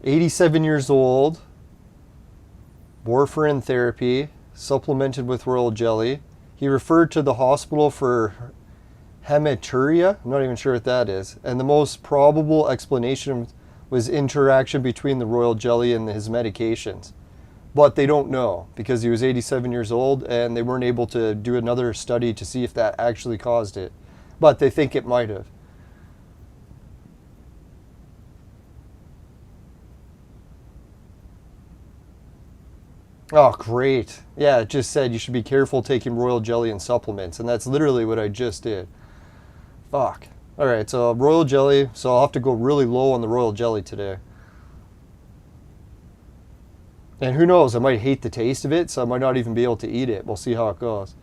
87 years old. Warfarin therapy, supplemented with royal jelly. He referred to the hospital for hematuria. I'm not even sure what that is. And the most probable explanation was interaction between the royal jelly and his medications. But they don't know because he was 87 years old and they weren't able to do another study to see if that actually caused it. But they think it might have. Oh, great. Yeah, it just said you should be careful taking royal jelly and supplements. And that's literally what I just did. Fuck. All right, so royal jelly. So I'll have to go really low on the royal jelly today. And who knows, I might hate the taste of it, so I might not even be able to eat it. We'll see how it goes.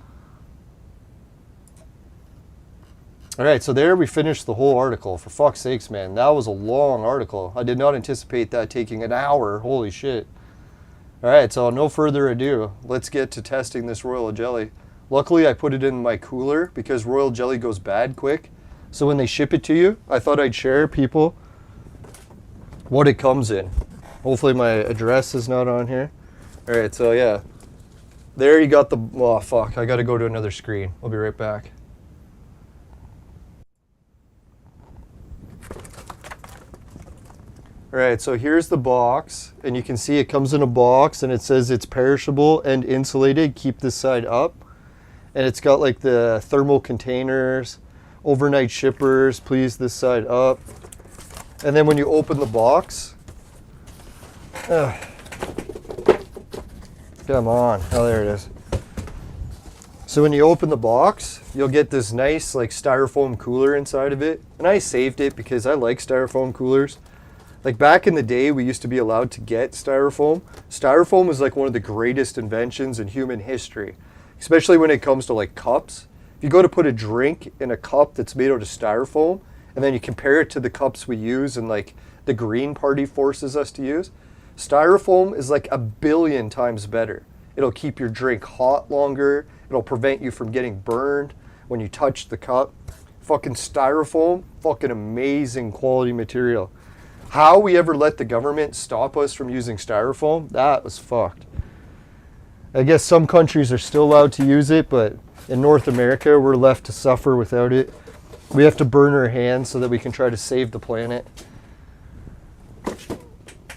All right, so there we finished the whole article. For fuck's sakes, man, that was a long article. I did not anticipate that taking an hour. Holy shit. All right, so no further ado, let's get to testing this royal jelly. Luckily, I put it in my cooler because royal jelly goes bad quick. So when they ship it to you, I thought I'd share people what it comes in. Hopefully my address is not on here. All right, so yeah. There you got the, oh fuck, I gotta go to another screen. I'll be right back. All right, so here's the box, and you can see it comes in a box, and it says it's perishable and insulated. Keep this side up. And it's got like the thermal containers, overnight shippers, please this side up. And then when you open the box, come on, oh there it is. So when you open the box, you'll get this nice like styrofoam cooler inside of it. And I saved it because I like styrofoam coolers. Like back in the day, we used to be allowed to get styrofoam. Styrofoam was like one of the greatest inventions in human history, especially when it comes to like cups. If you go to put a drink in a cup that's made out of styrofoam, and then you compare it to the cups we use and like the Green Party forces us to use, styrofoam is like 1 billion times better. It'll keep your drink hot longer. It'll prevent you from getting burned when you touch the cup. Fucking styrofoam, fucking amazing quality material. How we ever let the government stop us from using styrofoam, that was fucked. I guess some countries are still allowed to use it, but in North America, we're left to suffer without it. We have to burn our hands so that we can try to save the planet.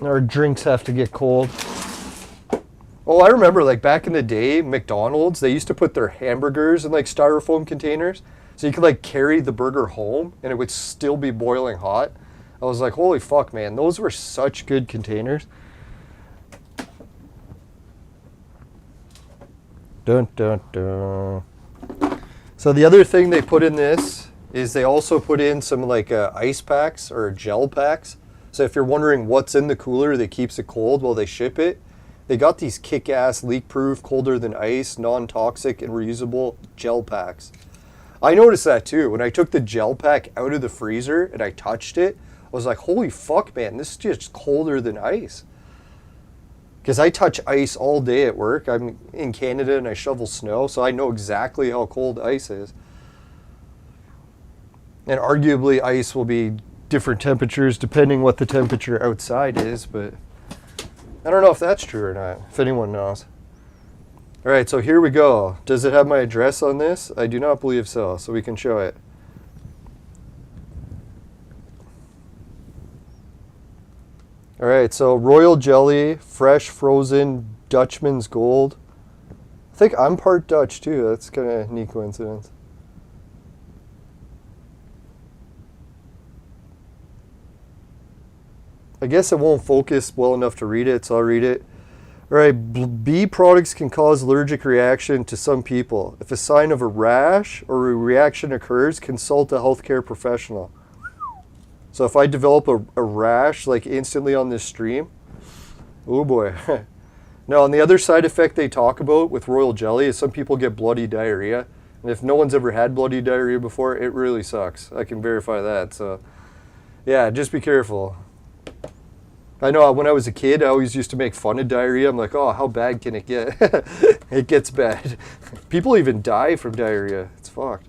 Our drinks have to get cold. Oh, I remember like back in the day, McDonald's, they used to put their hamburgers in like styrofoam containers. So you could like carry the burger home and it would still be boiling hot. I was like, holy fuck, man, those were such good containers. Dun, dun, dun. So the other thing they put in this is they also put in some like ice packs or gel packs. So if you're wondering what's in the cooler that keeps it cold while they ship it, they got these kick-ass, leak-proof, colder than ice, non-toxic, and reusable gel packs. I noticed that too. When I took the gel pack out of the freezer and I touched it, I was like, holy fuck, man, this is just colder than ice. Because I touch ice all day at work. I'm in Canada and I shovel snow, so I know exactly how cold ice is. And arguably ice will be different temperatures depending what the temperature outside is, but I don't know if that's true or not, if anyone knows. All right, so here we go. Does it have my address on this? I do not believe so, so we can show it. All right, so royal jelly, fresh, frozen, Dutchman's Gold. I think I'm part Dutch too. That's kind of a neat coincidence. I guess it won't focus well enough to read it, so I'll read it. All right, bee products can cause allergic reaction to some people. If a sign of a rash or a reaction occurs, consult a healthcare professional. So if I develop a rash like instantly on this stream, oh boy. Now, on the other side effect they talk about with royal jelly is some people get bloody diarrhea. And if no one's ever had bloody diarrhea before, it really sucks. I can verify that. So yeah, just be careful. I know when I was a kid, I always used to make fun of diarrhea. I'm like, oh, how bad can it get? It gets bad. People even die from diarrhea. It's fucked.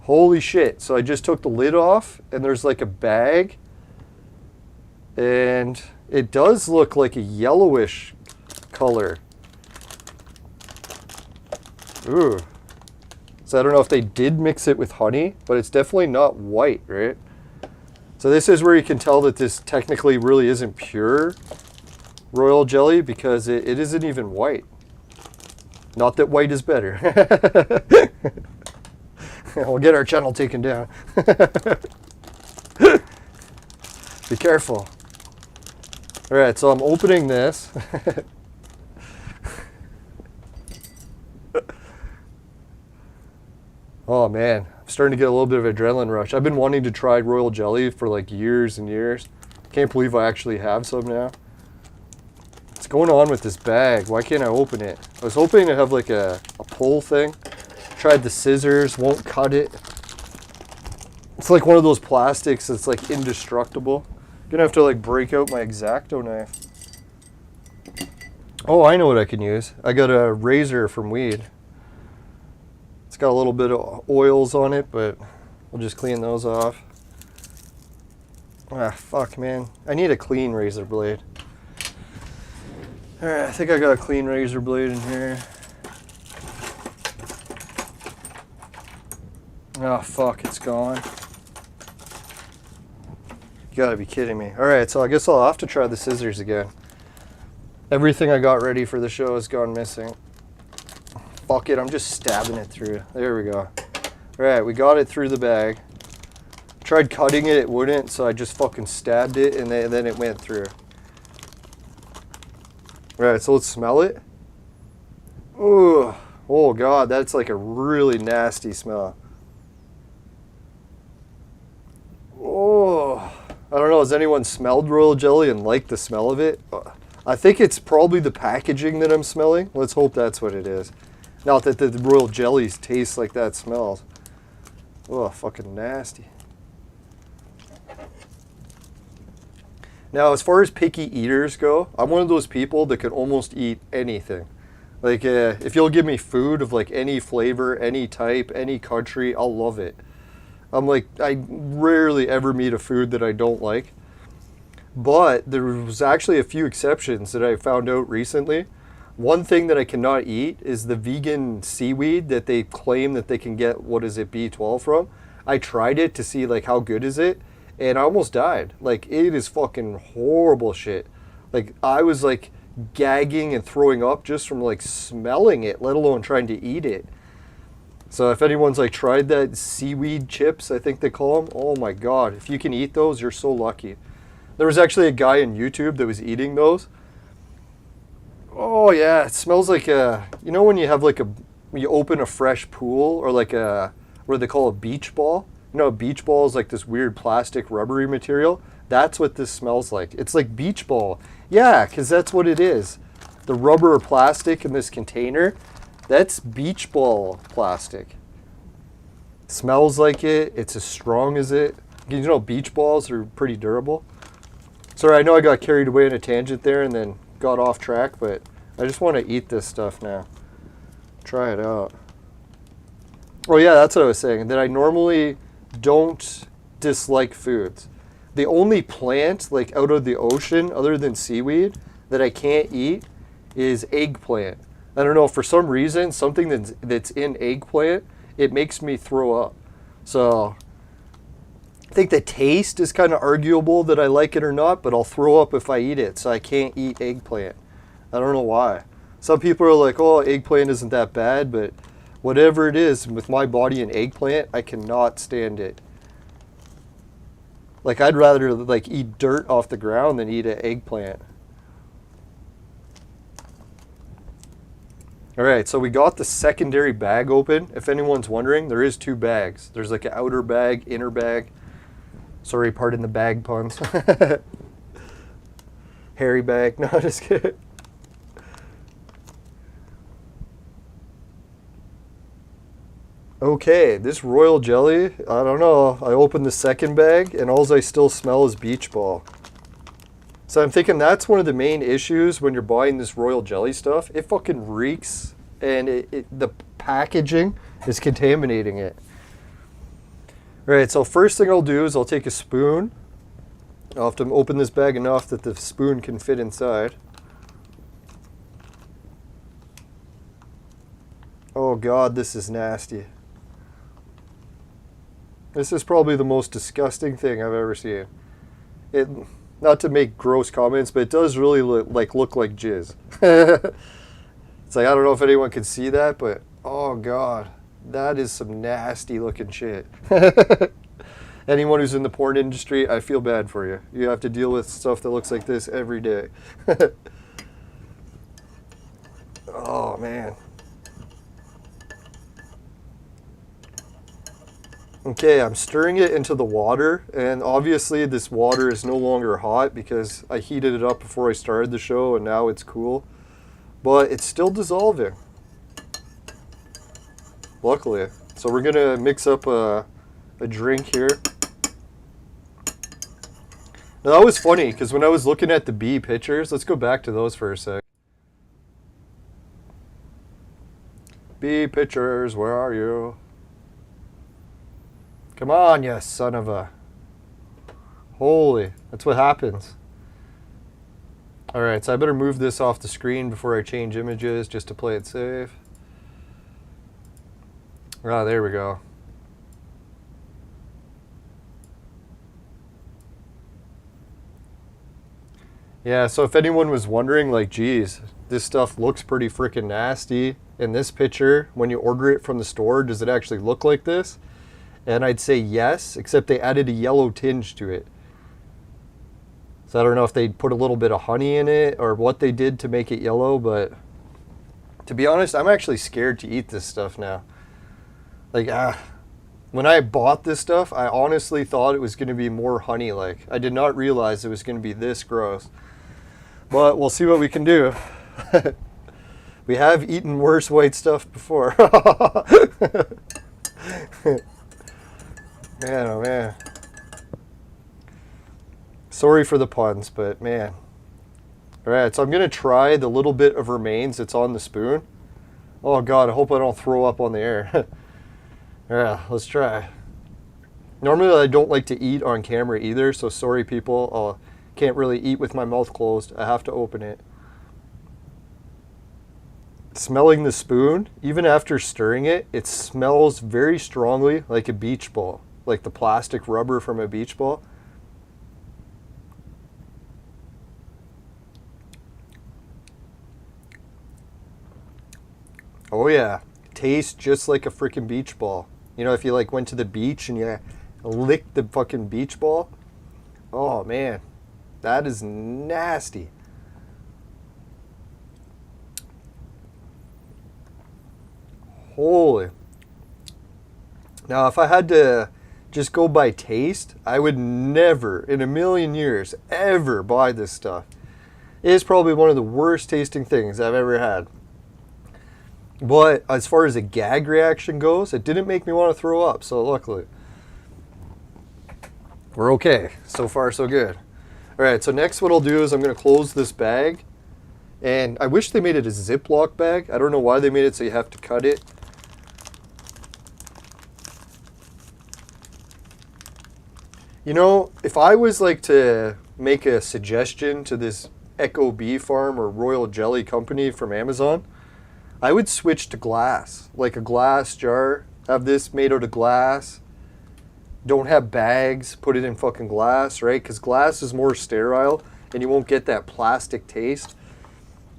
Holy shit. So I just took the lid off and there's like a bag and it does look like a yellowish color. Ooh. So I don't know if they did mix it with honey, but it's definitely not white, right? So this is where you can tell that this technically really isn't pure royal jelly because it isn't even white. Not that white is better. We'll get our channel taken down. Be careful. All right, so I'm opening this. Oh man, I'm starting to get a little bit of adrenaline rush. I've been wanting to try royal jelly for like years and years. Can't believe I actually have some now. going on with this bag? Why can't I open it? I was hoping to have like a pull thing. Tried the scissors, won't cut it. It's like one of those plastics that's like indestructible. Gonna have to like break out my X-Acto knife. Oh, I know what I can use. I got a razor from weed. It's got a little bit of oils on it, but we'll just clean those off. Ah, fuck, man. I need a clean razor blade. Alright, I think I got a clean razor blade in here. Oh, fuck, it's gone. You gotta be kidding me. Alright, so I guess I'll have to try the scissors again. Everything I got ready for the show has gone missing. Fuck it, I'm just stabbing it through. There we go. Alright, we got it through the bag. Tried cutting it, it wouldn't, so I just fucking stabbed it and then it went through. Alright, so let's smell it. Ooh, oh god, that's like a really nasty smell. Oh, I don't know, has anyone smelled royal jelly and liked the smell of it? I think it's probably the packaging that I'm smelling. Let's hope that's what it is. Not that the royal jellies taste like that smells. Oh, fucking nasty. Now, as far as picky eaters go, I'm one of those people that can almost eat anything. Like, if you'll give me food of like any flavor, any type, any country, I'll love it. I'm like, I rarely ever meet a food that I don't like. But there was actually a few exceptions that I found out recently. One thing that I cannot eat is the vegan seaweed that they claim that they can get, what is it, B12 from. I tried it to see like how good is it, and I almost died. Like, it is fucking horrible shit. Like, I was like gagging and throwing up just from like smelling it, let alone trying to eat it. So if anyone's like tried that seaweed chips, I think they call them, oh my god, if you can eat those, you're so lucky. There was actually a guy on YouTube that was eating those. Oh yeah, it smells like a, you know when you have like when you open a fresh pool or like a, what they call a beach ball? You know, a beach ball is like this weird plastic rubbery material. That's what this smells like. It's like beach ball. Yeah, because that's what it is. The rubber or plastic in this container, that's beach ball plastic. It smells like it. It's as strong as it. You know, beach balls are pretty durable. Sorry, I know I got carried away in a tangent there and then got off track, but I just want to eat this stuff now. Try it out. Oh yeah, that's what I was saying. That I normally don't dislike foods. The only plant, like out of the ocean, other than seaweed, that I can't eat is eggplant. I don't know, for some reason, something that's in eggplant, it makes me throw up. So I think the taste is kind of arguable that I like it or not, but I'll throw up if I eat it, so I can't eat eggplant. I don't know why. Some people are like, oh, eggplant isn't that bad, but whatever it is, with my body and eggplant, I cannot stand it. Like, I'd rather like eat dirt off the ground than eat an eggplant. Alright, so we got the secondary bag open. If anyone's wondering, there is two bags. There's like an outer bag, inner bag. Sorry, pardon the bag puns. Hairy bag. No, just kidding. Okay, this royal jelly, I don't know. I opened the second bag and all I still smell is beach ball. So I'm thinking that's one of the main issues when you're buying this royal jelly stuff. It fucking reeks and the packaging is contaminating it. Alright, so first thing I'll do is I'll take a spoon. I'll have to open this bag enough that the spoon can fit inside. Oh god, this is nasty. This is probably the most disgusting thing I've ever seen. It, not to make gross comments, but it does really look like jizz. It's like, I don't know if anyone can see that, but oh god, that is some nasty looking shit. Anyone who's in the porn industry, I feel bad for you. You have to deal with stuff that looks like this every day. Oh man. Okay, I'm stirring it into the water, and obviously this water is no longer hot because I heated it up before I started the show and now it's cool. But it's still dissolving. Luckily. So we're gonna mix up a drink here. Now that was funny because when I was looking at the bee pictures, let's go back to those for a sec. Bee pictures, where are you? Come on, you son of a... Holy, that's what happens. Alright, so I better move this off the screen before I change images just to play it safe. Ah, there we go. Yeah, so if anyone was wondering, like, geez, this stuff looks pretty freaking nasty. In this picture, when you order it from the store, does it actually look like this? And I'd say yes, except they added a yellow tinge to it. So I don't know if they put a little bit of honey in it or what they did to make it yellow, but to be honest, I'm actually scared to eat this stuff now. Like, when I bought this stuff, I honestly thought it was going to be more honey-like. I did not realize it was going to be this gross. But we'll see what we can do. We have eaten worse white stuff before. Man, oh man. Sorry for the puns, but man. Alright, so I'm going to try the little bit of remains that's on the spoon. Oh god, I hope I don't throw up on the air. Yeah, let's try. Normally I don't like to eat on camera either, so sorry people. Can't really eat with my mouth closed. I have to open it. Smelling the spoon, even after stirring it, it smells very strongly like a beach ball. Like the plastic rubber from a beach ball. Oh yeah, tastes just like a freaking beach ball. You know, if you like went to the beach and you licked the fucking beach ball. Oh man, that is nasty. Holy. Now if I had to just go by taste, I would never in a million years ever buy this stuff. It is probably one of the worst tasting things I've ever had. But as far as a gag reaction goes, it didn't make me want to throw up, so luckily. We're okay. So far, so good. Alright, so next what I'll do is I'm going to close this bag. And I wish they made it a Ziploc bag. I don't know why they made it so you have to cut it. You know, if I was like to make a suggestion to this Echo Bee Farm or Royal Jelly Company from Amazon, I would switch to glass, like a glass jar. Have this made out of glass. Don't have bags, put it in fucking glass, right? Because glass is more sterile and you won't get that plastic taste.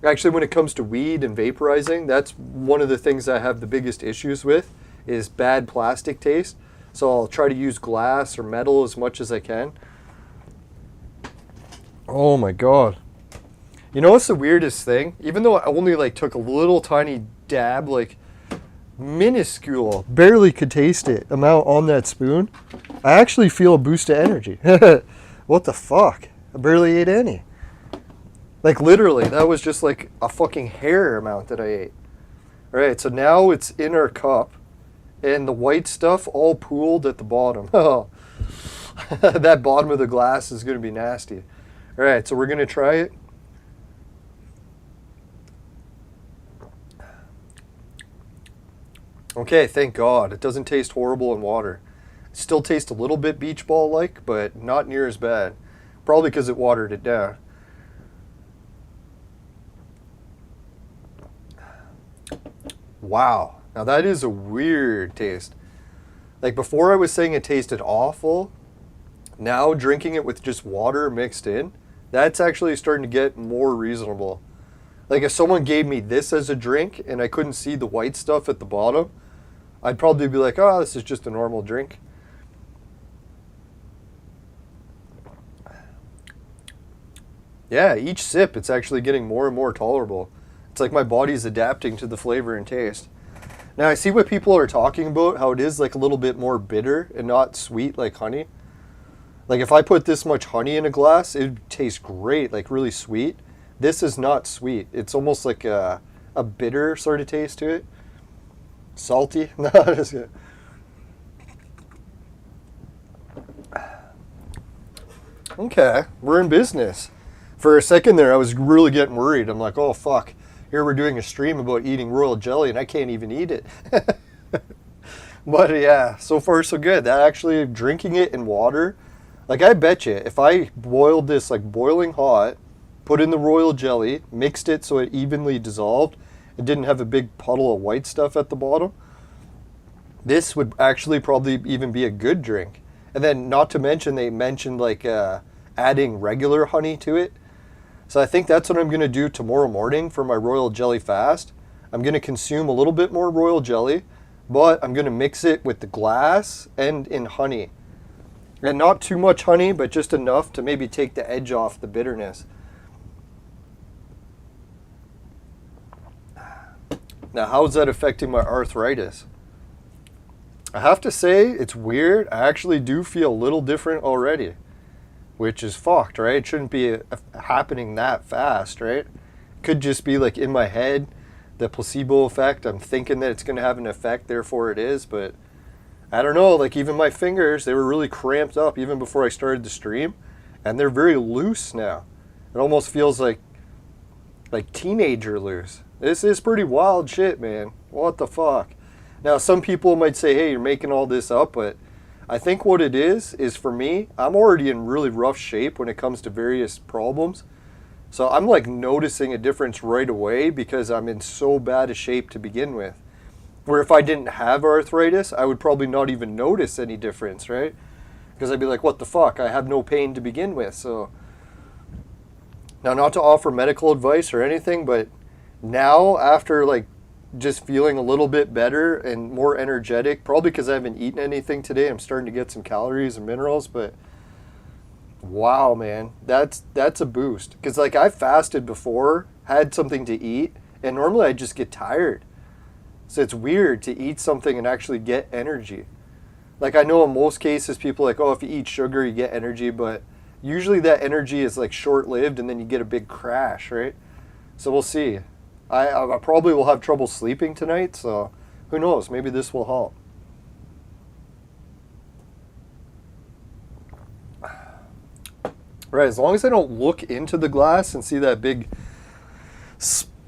Actually, when it comes to weed and vaporizing, that's one of the things I have the biggest issues with is bad plastic taste. So I'll try to use glass or metal as much as I can. Oh my god. You know what's the weirdest thing? Even though I only like took a little tiny dab, like minuscule, barely could taste it, amount on that spoon, I actually feel a boost of energy. What the fuck? I barely ate any. Like literally, that was just like a fucking hair amount that I ate. Alright, so now it's in our cup, and the white stuff all pooled at the bottom. That bottom of the glass is going to be nasty. Alright, so we're going to try it. Okay, thank God. It doesn't taste horrible in water. It still tastes a little bit beach ball-like, but not near as bad. Probably because it watered it down. Wow. Now that is a weird taste. Like before I was saying it tasted awful. Now drinking it with just water mixed in, that's actually starting to get more reasonable. Like if someone gave me this as a drink and I couldn't see the white stuff at the bottom, I'd probably be like, oh, this is just a normal drink. Yeah, each sip, it's actually getting more and more tolerable. It's like my body's adapting to the flavor and taste. Now I see what people are talking about, how it is like a little bit more bitter and not sweet like honey. Like if I put this much honey in a glass, it would taste great, like really sweet. This is not sweet. It's almost like a bitter sort of taste to it. Salty? No, just kidding. Okay, we're in business. For a second there, I was really getting worried. I'm like, oh fuck, here we're doing a stream about eating royal jelly and I can't even eat it. But yeah, so far so good. That actually, drinking it in water, like I bet you, if I boiled this like boiling hot, put in the royal jelly, mixed it so it evenly dissolved, it didn't have a big puddle of white stuff at the bottom, this would actually probably even be a good drink. And then not to mention, they mentioned like adding regular honey to it. So I think that's what I'm going to do tomorrow morning for my royal jelly fast. I'm going to consume a little bit more royal jelly, but I'm going to mix it with the glass and in honey. And not too much honey, but just enough to maybe take the edge off the bitterness. Now, how is that affecting my arthritis? I have to say, it's weird. I actually do feel a little different already, which is fucked, right? It shouldn't be happening that fast, right? Could just be like in my head, the placebo effect. I'm thinking that it's going to have an effect, therefore it is, but I don't know. Like even my fingers, they were really cramped up even before I started the stream, and they're very loose now. It almost feels like teenager loose. This is pretty wild shit, man. What the fuck? Now, some people might say, hey, you're making all this up, but I think what it is for me, I'm already in really rough shape when it comes to various problems. So I'm like noticing a difference right away because I'm in so bad a shape to begin with. Where if I didn't have arthritis, I would probably not even notice any difference, right? Because I'd be like, what the fuck? I have no pain to begin with. So now, not to offer medical advice or anything, but now after like just feeling a little bit better and more energetic, probably because I haven't eaten anything today, I'm starting to get some calories and minerals, but wow, man, that's a boost. Because like I fasted before, had something to eat, and normally I just get tired. So it's weird to eat something and actually get energy. Like I know in most cases people are like, oh, if you eat sugar you get energy, but usually that energy is like short-lived and then you get a big crash, right? So we'll see. I probably will have trouble sleeping tonight, so who knows, maybe this will help. Right, as long as I don't look into the glass and see that big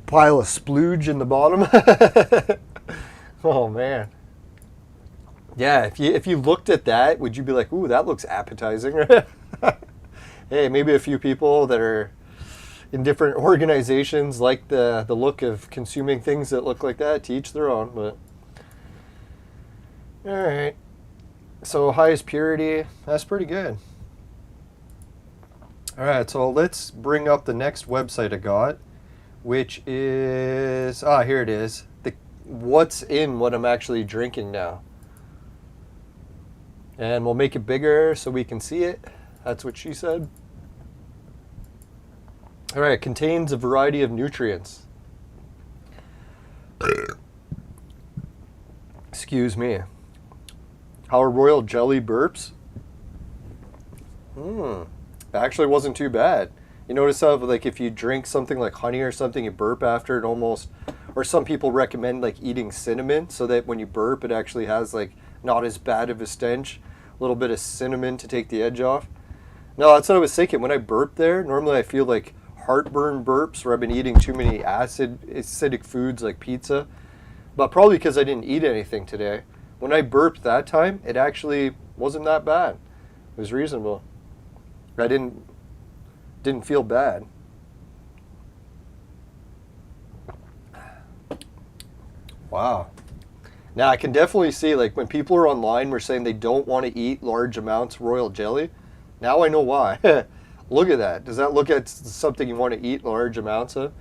pile of splooge in the bottom. Oh man. Yeah, if you looked at that, would you be like, ooh, that looks appetizing? Hey, maybe a few people that are in different organizations like the look of consuming things that look like that, to each their own, but all right. So highest purity, that's pretty good. All right, so let's bring up the next website I got, which is, here it is. What's in what I'm actually drinking now. And we'll make it bigger so we can see it. That's what she said. All right, contains a variety of nutrients. Excuse me. How are royal jelly burps? Actually wasn't too bad. You notice how like if you drink something like honey or something, you burp after it almost, or some people recommend like eating cinnamon so that when you burp it actually has like not as bad of a stench. A little bit of cinnamon to take the edge off. No, that's what I was thinking. When I burp there, normally I feel like heartburn burps where I've been eating too many acidic foods like pizza, but probably because I didn't eat anything today. When I burped that time, it actually wasn't that bad. It was reasonable. I didn't feel bad. Wow. Now I can definitely see like when people are online were saying they don't want to eat large amounts of royal jelly. Now I know why. Look at that. Does that look at something you want to eat large amounts of?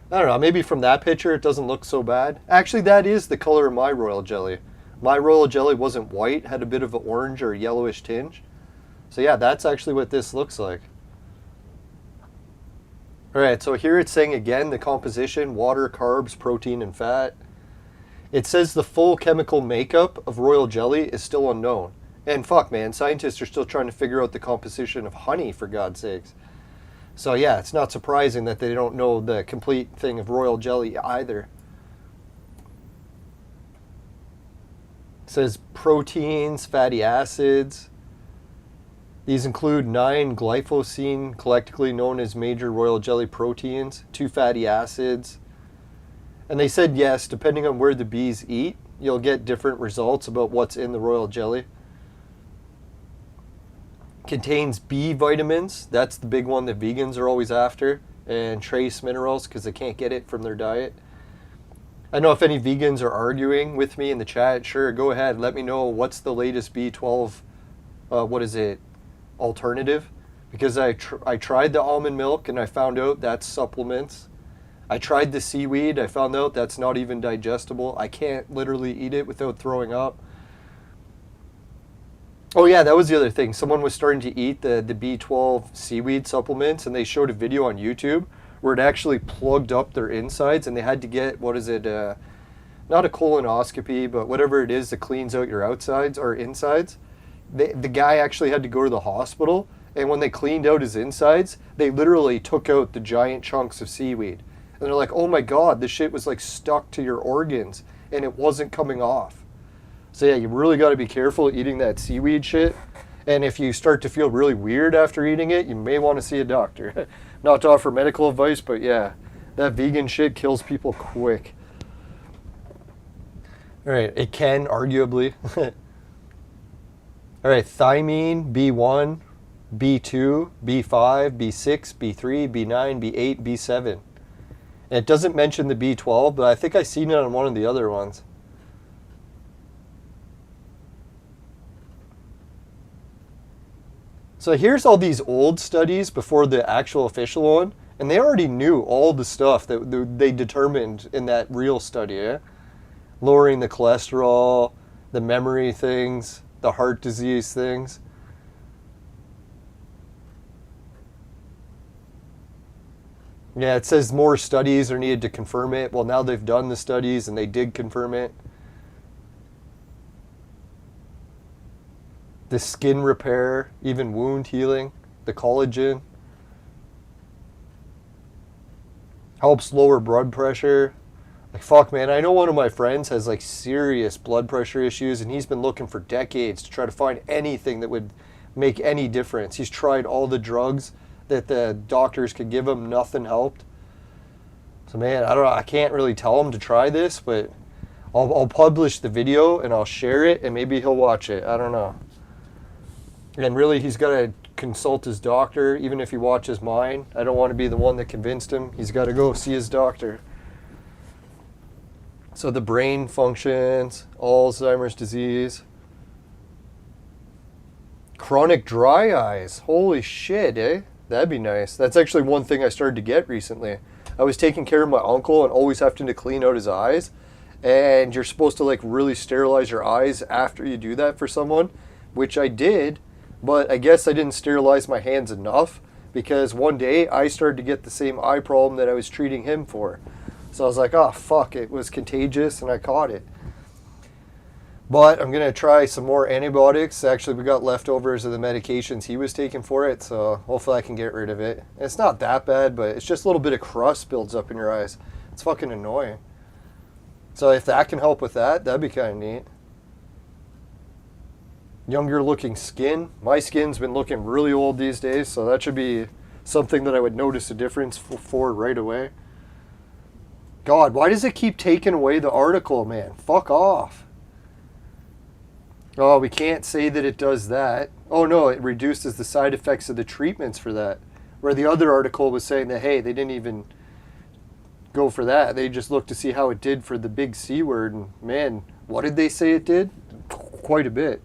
I don't know. Maybe from that picture it doesn't look so bad. Actually, that is the color of my royal jelly. My royal jelly wasn't white, had a bit of an orange or yellowish tinge. So yeah, that's actually what this looks like. All right, so here it's saying again the composition: water, carbs, protein, and fat. It says the full chemical makeup of royal jelly is still unknown. And fuck, man, scientists are still trying to figure out the composition of honey, for God's sakes. So yeah, it's not surprising that they don't know the complete thing of royal jelly either. It says proteins, fatty acids. These include 9 glyphosine, collectively known as major royal jelly proteins, 2 fatty acids. And they said yes, depending on where the bees eat, you'll get different results about what's in the royal jelly. Contains B vitamins, that's the big one that vegans are always after, and trace minerals because they can't get it from their diet. I know if any vegans are arguing with me in the chat, sure, go ahead, let me know what's the latest B12, alternative, because I tried the almond milk and I found out that's supplements. I tried the seaweed, I found out that's not even digestible. I can't literally eat it without throwing up. Oh yeah, that was the other thing. Someone was starting to eat the B12 seaweed supplements, and they showed a video on YouTube where it actually plugged up their insides, and they had to get, not a colonoscopy, but whatever it is that cleans out your outsides or insides. The guy actually had to go to the hospital, and when they cleaned out his insides, they literally took out the giant chunks of seaweed. And they're like, oh my God, this shit was like stuck to your organs, and it wasn't coming off. So yeah, you really got to be careful eating that seaweed shit. And if you start to feel really weird after eating it, you may want to see a doctor. Not to offer medical advice, but yeah, that vegan shit kills people quick. All right, it can, arguably. All right, thiamine, B1, B2, B5, B6, B3, B9, B8, B7. And it doesn't mention the B12, but I think I've seen it on one of the other ones. So here's all these old studies before the actual official one, and they already knew all the stuff that they determined in that real study, eh? Lowering the cholesterol, the memory things, the heart disease things. Yeah, it says more studies are needed to confirm it. Well, now they've done the studies and they did confirm it. The skin repair, even wound healing, the collagen. Helps lower blood pressure. Like, fuck, man, I know one of my friends has like serious blood pressure issues, and he's been looking for decades to try to find anything that would make any difference. He's tried all the drugs that the doctors could give him, nothing helped. So man, I don't know, I can't really tell him to try this, but I'll publish the video and I'll share it, and maybe he'll watch it. I don't know. And really, he's got to consult his doctor, even if he watches mine. I don't want to be the one that convinced him. He's got to go see his doctor. So the brain functions, Alzheimer's disease. Chronic dry eyes. Holy shit, eh? That'd be nice. That's actually one thing I started to get recently. I was taking care of my uncle and always having to clean out his eyes. And you're supposed to like really sterilize your eyes after you do that for someone, which I did. But I guess I didn't sterilize my hands enough, because one day I started to get the same eye problem that I was treating him for. So I was like, oh fuck, it was contagious and I caught it. But I'm going to try some more antibiotics. Actually, we got leftovers of the medications he was taking for it, so hopefully I can get rid of it. It's not that bad, but it's just a little bit of crust builds up in your eyes. It's fucking annoying. So if that can help with that, that'd be kind of neat. Younger looking skin. My skin's been looking really old these days, so that should be something that I would notice a difference for right away. God, why does it keep taking away the article, man? Fuck off. Oh, we can't say that it does that. Oh no, it reduces the side effects of the treatments for that. Where the other article was saying that, hey, they didn't even go for that. They just looked to see how it did for the big C word, and man, what did they say it did? Quite a bit.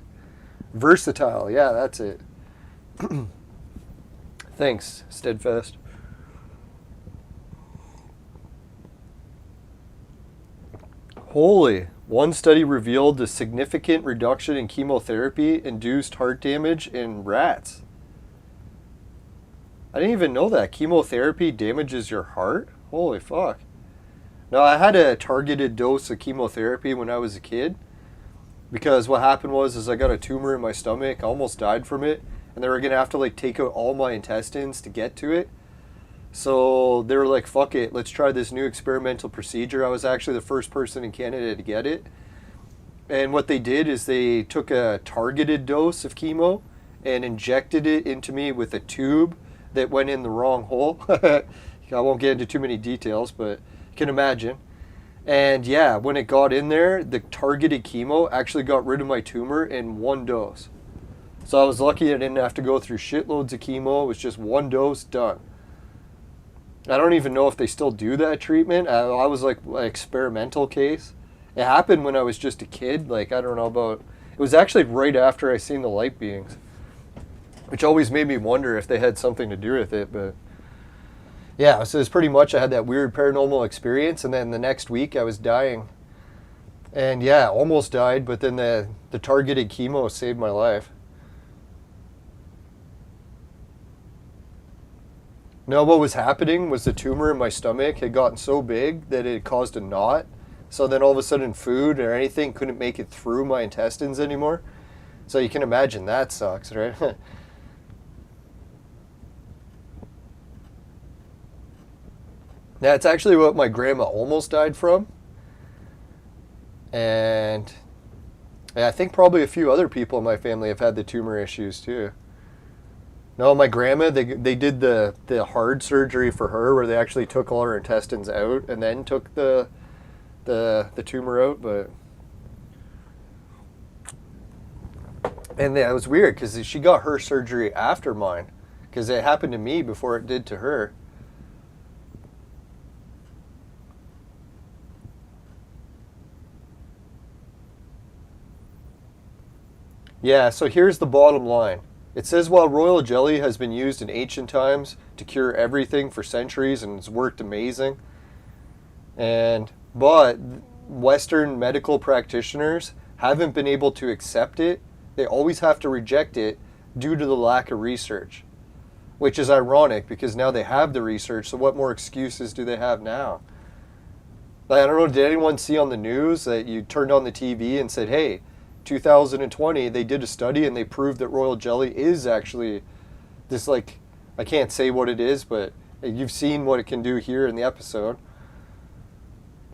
Versatile, yeah, that's it. Thanks, Steadfast. Holy, one study revealed a significant reduction in chemotherapy-induced heart damage in rats. I didn't even know that. Chemotherapy damages your heart? Holy fuck. No, I had a targeted dose of chemotherapy when I was a kid, because what happened was is I got a tumor in my stomach. I almost died from it, and they were gonna have to like take out all my intestines to get to it. So they were like, fuck it, let's try this new experimental procedure. I was actually the first person in Canada to get it. And what they did is they took a targeted dose of chemo and injected it into me with a tube that went in the wrong hole. I won't get into too many details, but you can imagine. And yeah, when it got in there, the targeted chemo actually got rid of my tumor in one dose. So I was lucky I didn't have to go through shitloads of chemo. It was just one dose, done. I don't even know if they still do that treatment. I was like an experimental case. It happened when I was just a kid. Like, I don't know about... It was actually right after I seen the light beings, which always made me wonder if they had something to do with it. But yeah, so it's pretty much I had that weird paranormal experience, and then the next week I was dying. And yeah, almost died, but then the targeted chemo saved my life. No, what was happening was the tumor in my stomach had gotten so big that it caused a knot. So then all of a sudden food or anything couldn't make it through my intestines anymore. So you can imagine that sucks, right? That's actually what my grandma almost died from. And I think probably a few other people in my family have had the tumor issues too. No, my grandma, they did the hard surgery for her where they actually took all her intestines out and then took the tumor out. But and yeah, it was weird because she got her surgery after mine, because it happened to me before it did to her. Yeah, so here's the bottom line. It says while royal jelly has been used in ancient times to cure everything for centuries and it's worked amazing, but Western medical practitioners haven't been able to accept it. They always have to reject it due to the lack of research, which is ironic because now they have the research, so what more excuses do they have now? Like, I don't know, did anyone see on the news that you turned on the TV and said, hey, 2020 they did a study and they proved that royal jelly is actually this, like, I can't say what it is, but you've seen what it can do here in the episode,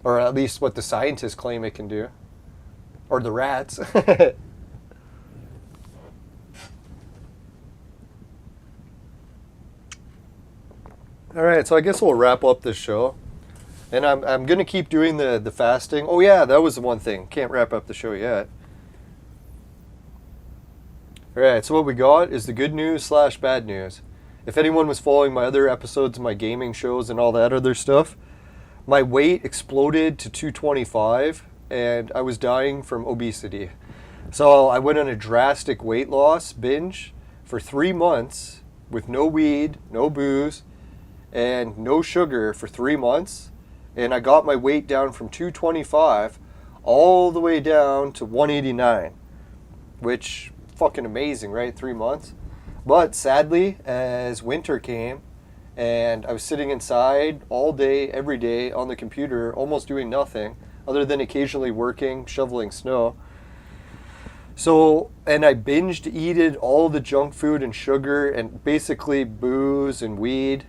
or at least what the scientists claim it can do, or the rats. All right, so I guess we'll wrap up this show, and I'm gonna keep doing the fasting. Oh yeah, that was the one thing, can't wrap up the show yet. Alright, so what we got is the good news / bad news. If anyone was following my other episodes of my gaming shows and all that other stuff, my weight exploded to 225 and I was dying from obesity. So I went on a drastic weight loss binge for 3 months with no weed, no booze, and no sugar for 3 months. And I got my weight down from 225 all the way down to 189, which... fucking amazing, right? 3 months. But sadly, as winter came and I was sitting inside all day, every day on the computer, almost doing nothing other than occasionally working, shoveling snow. So, and I binged eated all the junk food and sugar and basically booze and weed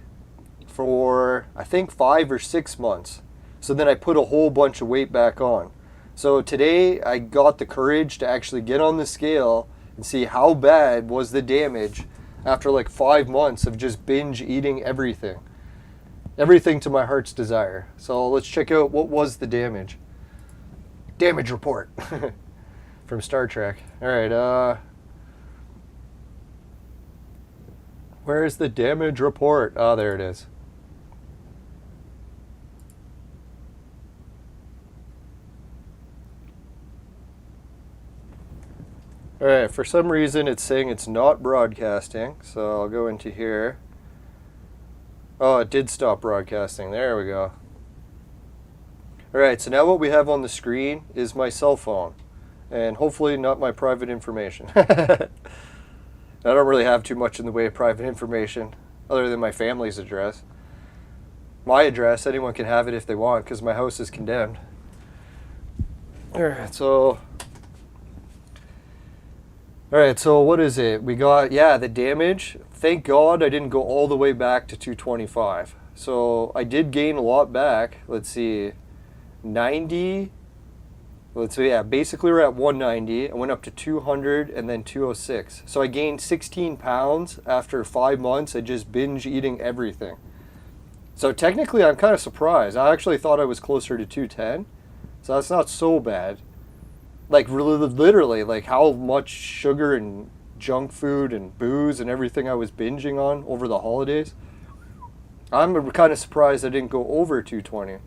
for I think 5 or 6 months. So then I put a whole bunch of weight back on. So today I got the courage to actually get on the scale and see how bad was the damage after like 5 months of just binge eating everything. Everything to my heart's desire. So let's check out what was the damage. Damage report from Star Trek. Alright, where's the damage report? Oh, there it is. Alright, for some reason it's saying it's not broadcasting, so I'll go into here. Oh, it did stop broadcasting. There we go. Alright, so now what we have on the screen is my cell phone, and hopefully not my private information. I don't really have too much in the way of private information, other than my family's address. my address. Anyone can have it if they want because my house is condemned. Alright, so what is it? We got, yeah, the damage. Thank God I didn't go all the way back to 225. So I did gain a lot back. Let's see, 90. Let's see, yeah, basically we're at 190. I went up to 200 and then 206. So I gained 16 pounds after 5 months of just binge eating everything. So technically I'm kind of surprised. I actually thought I was closer to 210. So that's not so bad. Like literally, like how much sugar and junk food and booze and everything I was binging on over the holidays. I'm kind of surprised I didn't go over 220.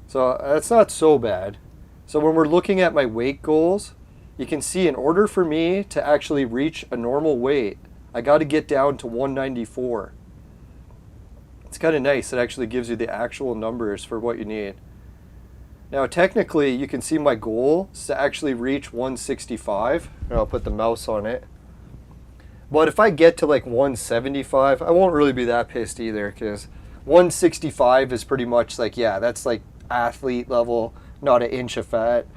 So that's not so bad. So when we're looking at my weight goals, you can see in order for me to actually reach a normal weight, I got to get down to 194. It's kind of nice. It actually gives you the actual numbers for what you need. Now, technically, you can see my goal is to actually reach 165. And I'll put the mouse on it. But if I get to like 175, I won't really be that pissed either because 165 is pretty much like, yeah, that's like athlete level, not an inch of fat.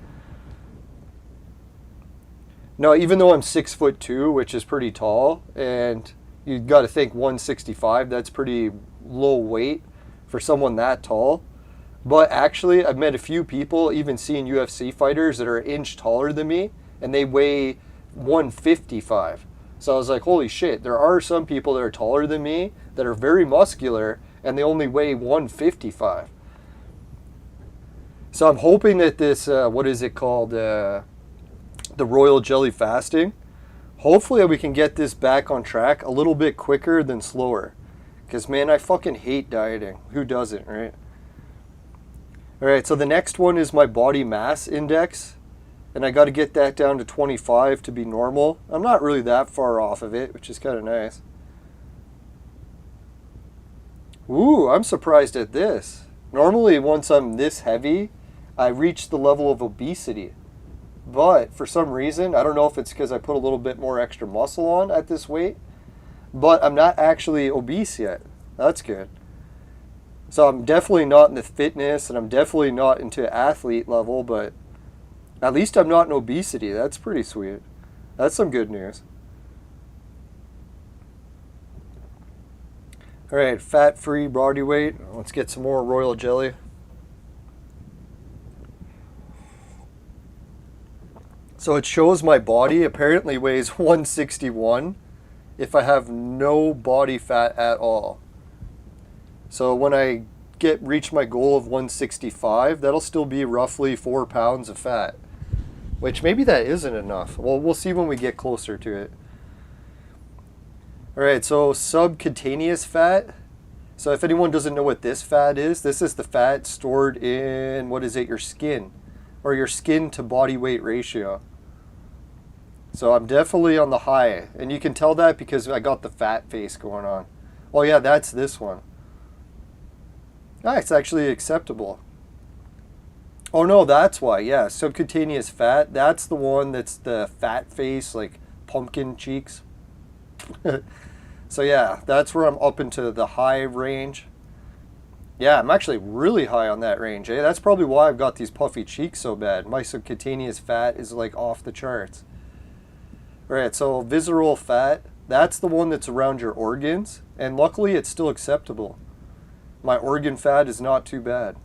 No, even though I'm 6'2", which is pretty tall, and you got to think 165, that's pretty low weight for someone that tall. But actually, I've met a few people, even seeing UFC fighters that are an inch taller than me, and they weigh 155. So I was like, holy shit, there are some people that are taller than me that are very muscular, and they only weigh 155. So I'm hoping that this, what is it called, the royal jelly fasting, hopefully we can get this back on track a little bit quicker than slower. Because, man, I fucking hate dieting. Who doesn't, right? Alright, so the next one is my body mass index. And I got to get that down to 25 to be normal. I'm not really that far off of it, which is kind of nice. Ooh, I'm surprised at this. Normally, once I'm this heavy, I reach the level of obesity. But for some reason, I don't know if it's because I put a little bit more extra muscle on at this weight, but I'm not actually obese yet. That's good. So I'm definitely not in the fitness, and I'm definitely not into athlete level, but at least I'm not in obesity. That's pretty sweet. That's some good news. All right, fat-free body weight. Let's get some more royal jelly. So it shows my body apparently weighs 161 if I have no body fat at all. So when I reach my goal of 165, that'll still be roughly 4 pounds of fat. Which maybe that isn't enough. Well, we'll see when we get closer to it. Alright, so subcutaneous fat. So if anyone doesn't know what this fat is, this is the fat stored in, what is it, your skin. Or your skin to body weight ratio. So I'm definitely on the high. And you can tell that because I got the fat face going on. Oh yeah, that's this one. Ah, it's actually acceptable. Oh no, that's why, yeah. Subcutaneous fat, that's the one that's the fat face, like pumpkin cheeks. So yeah, that's where I'm up into the high range. Yeah, I'm actually really high on that range, eh? That's probably why I've got these puffy cheeks so bad. My subcutaneous fat is like off the charts. Alright, so visceral fat, that's the one that's around your organs. And luckily it's still acceptable. My organ fat is not too bad.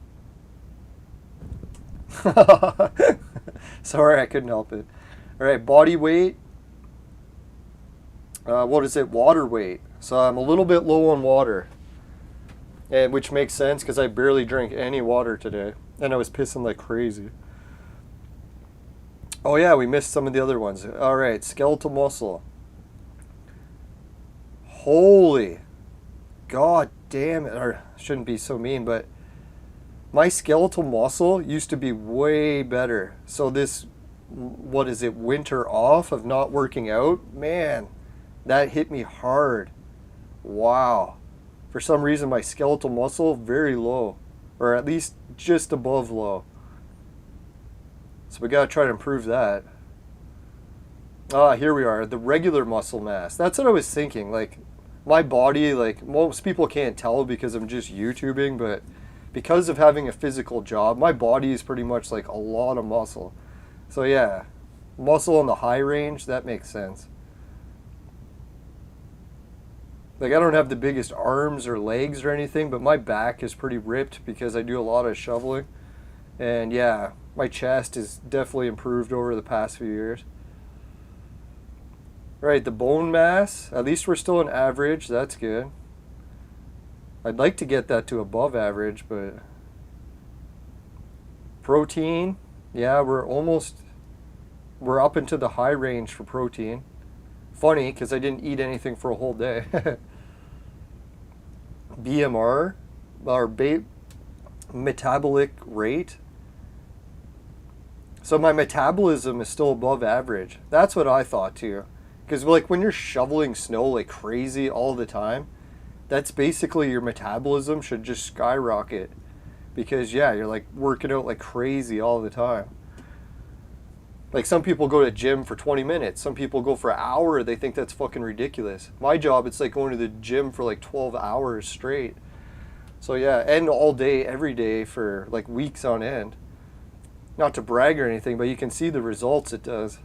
Sorry, I couldn't help it. Alright, body weight. What is it? Water weight. So I'm a little bit low on water. And which makes sense because I barely drank any water today. And I was pissing like crazy. Oh yeah, we missed some of the other ones. Alright, skeletal muscle. Holy God damn it. Or shouldn't be so mean, but my skeletal muscle used to be way better. So this, what is it, winter off of not working out, man, that hit me hard. Wow. For some reason my skeletal muscle very low, or at least just above low. So we gotta try to improve that. Ah, here we are, the regular muscle mass. That's what I was thinking, like my body, like most people can't tell because I'm just YouTubing, but because of having a physical job, my body is pretty much like a lot of muscle. So yeah, muscle in the high range, that makes sense. Like I don't have the biggest arms or legs or anything, but my back is pretty ripped because I do a lot of shoveling. And yeah, my chest is definitely improved over the past few years. Right, the bone mass, at least we're still an average, that's good. I'd like to get that to above average, but protein, yeah, we're up into the high range for protein. Funny, because I didn't eat anything for a whole day. BMR, our metabolic rate. So my metabolism is still above average. That's what I thought too. Because like when you're shoveling snow like crazy all the time, that's basically your metabolism should just skyrocket. Because yeah, you're like working out like crazy all the time. Like some people go to the gym for 20 minutes. Some people go for an hour. They think that's fucking ridiculous. My job, it's like going to the gym for like 12 hours straight. So yeah, and all day, every day for like weeks on end. Not to brag or anything, but you can see the results it does.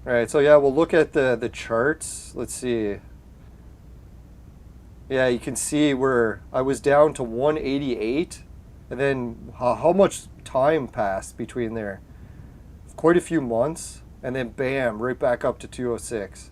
All right, so yeah, we'll look at the charts. Let's see. Yeah, you can see where I was down to 188, and then how much time passed between there. Quite a few months, and then bam, right back up to 206.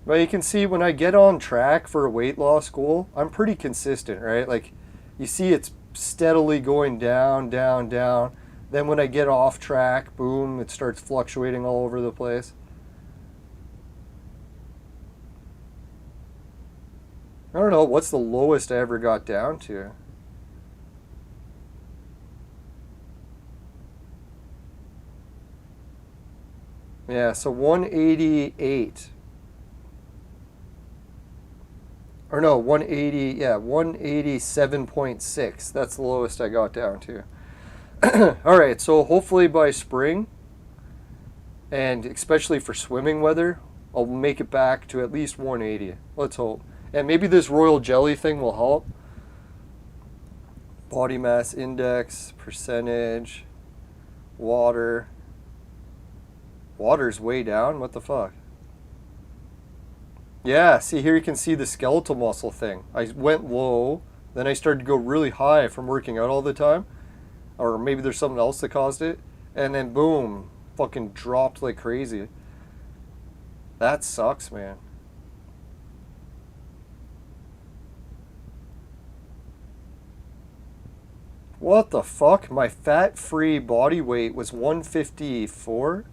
But you can see when I get on track for a weight loss goal, I'm pretty consistent, right? Like, you see it's steadily going down, down, down. Then when I get off track, boom, it starts fluctuating all over the place. I don't know, what's the lowest I ever got down to? Yeah, so 188. Or no, 180, yeah, 187.6. That's the lowest I got down to. All right, so hopefully by spring, and especially for swimming weather, I'll make it back to at least 180. Let's hope. And maybe this royal jelly thing will help. Body mass index, percentage, water. Water's way down, what the fuck? Yeah, see here you can see the skeletal muscle thing. I went low, then I started to go really high from working out all the time. Or maybe there's something else that caused it. And then boom, fucking dropped like crazy. That sucks, man. What the fuck? My fat-free body weight was 154?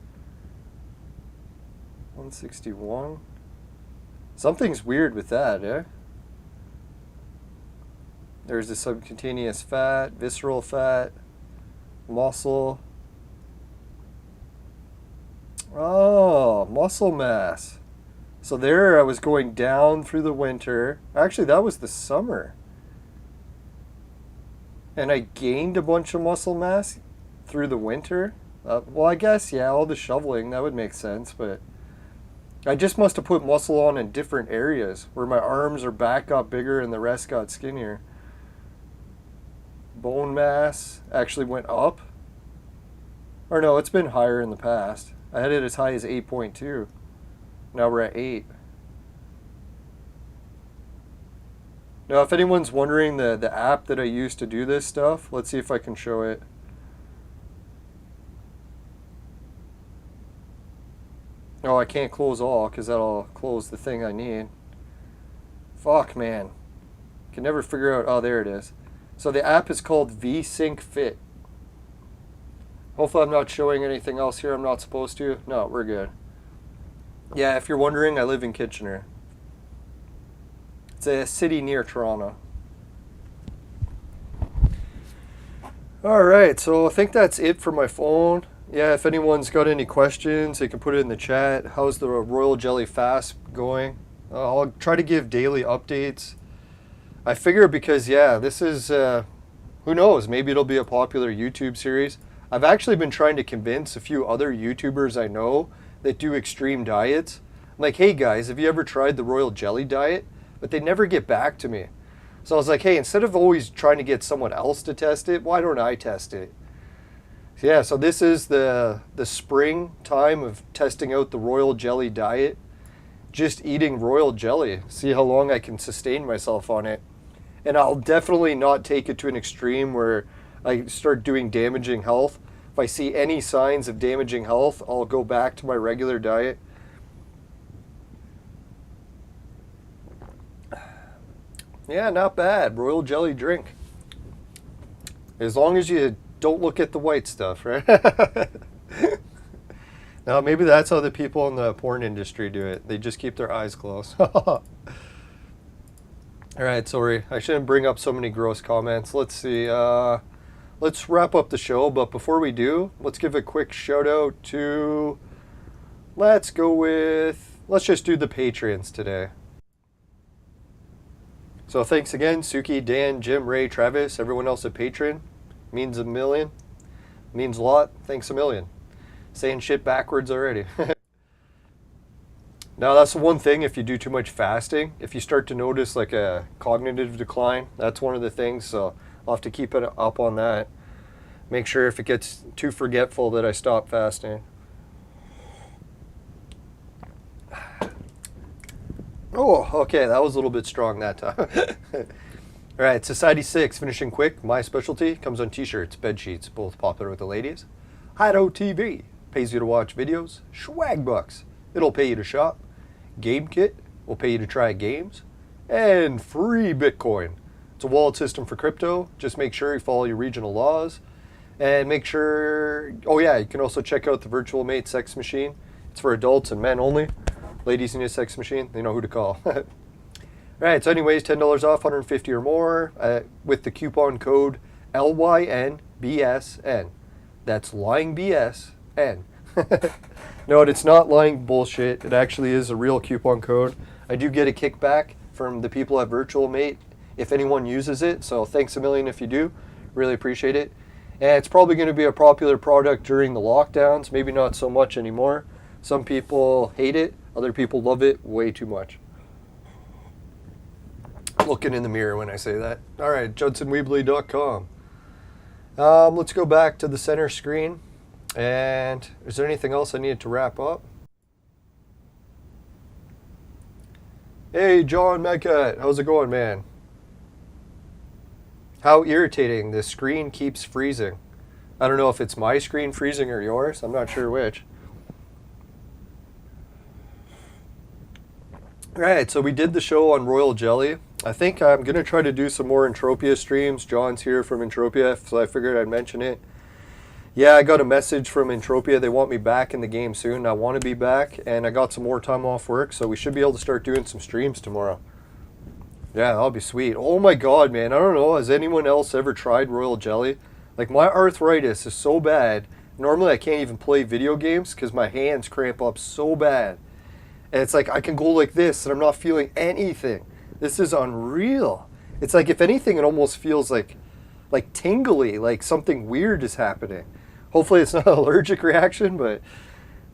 161? Something's weird with that, eh? There's the subcutaneous fat, visceral fat, muscle. Oh, muscle mass. So there I was going down through the winter. Actually, that was the summer. And I gained a bunch of muscle mass through the winter. Well, I guess, yeah, all the shoveling, that would make sense, but I just must have put muscle on in different areas where my arms or back got bigger and the rest got skinnier. Bone mass actually went up. Or no, it's been higher in the past. I had it as high as 8.2. Now we're at 8. Now, if anyone's wondering the app that I use to do this stuff, let's see if I can show it. Oh, I can't close all because that'll close the thing I need. Fuck, man. Can never figure out. Oh, there it is. So the app is called VSync Fit. Hopefully I'm not showing anything else here I'm not supposed to. No, we're good. Yeah, if you're wondering, I live in Kitchener. It's a city near Toronto. Alright, so I think that's it for my phone. Yeah, if anyone's got any questions, they can put it in the chat. How's the Royal Jelly Fast going? I'll try to give daily updates. I figure because, yeah, this is, who knows, maybe it'll be a popular YouTube series. I've actually been trying to convince a few other YouTubers I know that do extreme diets. I'm like, hey guys, have you ever tried the royal jelly diet? But they never get back to me. So I was like, hey, instead of always trying to get someone else to test it, why don't I test it? So yeah, so this is the spring time of testing out the royal jelly diet. Just eating royal jelly. See how long I can sustain myself on it. And I'll definitely not take it to an extreme where I start doing damaging health. If I see any signs of damaging health, I'll go back to my regular diet. Yeah, not bad. Royal jelly drink. As long as you don't look at the white stuff, right? Now, maybe that's how the people in the porn industry do it. They just keep their eyes closed. All right, sorry. I shouldn't bring up so many gross comments. Let's see. Let's wrap up the show. But before we do, let's give a quick shout out to... Let's just do the Patreons today. So thanks again, Suki, Dan, Jim, Ray, Travis, everyone else at Patreon. Means a million. Means a lot. Thanks a million. Saying shit backwards already. Now that's the one thing, if you do too much fasting, if you start to notice like a cognitive decline, that's one of the things, so I'll have to keep it up on that. Make sure if it gets too forgetful that I stop fasting. Oh, okay, that was a little bit strong that time. All right, Society 6, finishing quick. My specialty comes on t-shirts, bed sheets, both popular with the ladies. Hideout TV, pays you to watch videos. Swag Bucks, it'll pay you to shop. GameKit will pay you to try games. And free Bitcoin. It's a wallet system for crypto. Just make sure you follow your regional laws. And make sure, oh yeah, you can also check out the Virtual Mate Sex Machine. It's for adults and men only. Ladies need a sex machine, they know who to call. Alright, so anyways, $10 off, 150 or more, with the coupon code LYNBSN. That's lying BSN. No, it's not lying bullshit. It actually is a real coupon code. I do get a kickback from the people at Virtual Mate if anyone uses it, so thanks a million if you do. Really appreciate it. And it's probably going to be a popular product during the lockdowns, maybe not so much anymore. Some people hate it, other people love it way too much. Looking in the mirror when I say that. All right, JudsonWeebly.com. Let's go back to the center screen. And is there anything else I needed to wrap up? Hey, John Medcat, how's it going, man? How irritating, this screen keeps freezing. I don't know if it's my screen freezing or yours. I'm not sure which. Alright, so we did the show on Royal Jelly. I think I'm going to try to do some more Entropia streams. John's here from Entropia, so I figured I'd mention it. Yeah, I got a message from Entropia. They want me back in the game soon. I want to be back, and I got some more time off work, so we should be able to start doing some streams tomorrow. Yeah, that'll be sweet. Oh my god, man. I don't know. Has anyone else ever tried Royal Jelly? Like, my arthritis is so bad. Normally, I can't even play video games because my hands cramp up so bad. And it's like, I can go like this, and I'm not feeling anything. This is unreal. It's like, if anything, it almost feels like tingly, like something weird is happening. Hopefully, it's not an allergic reaction, but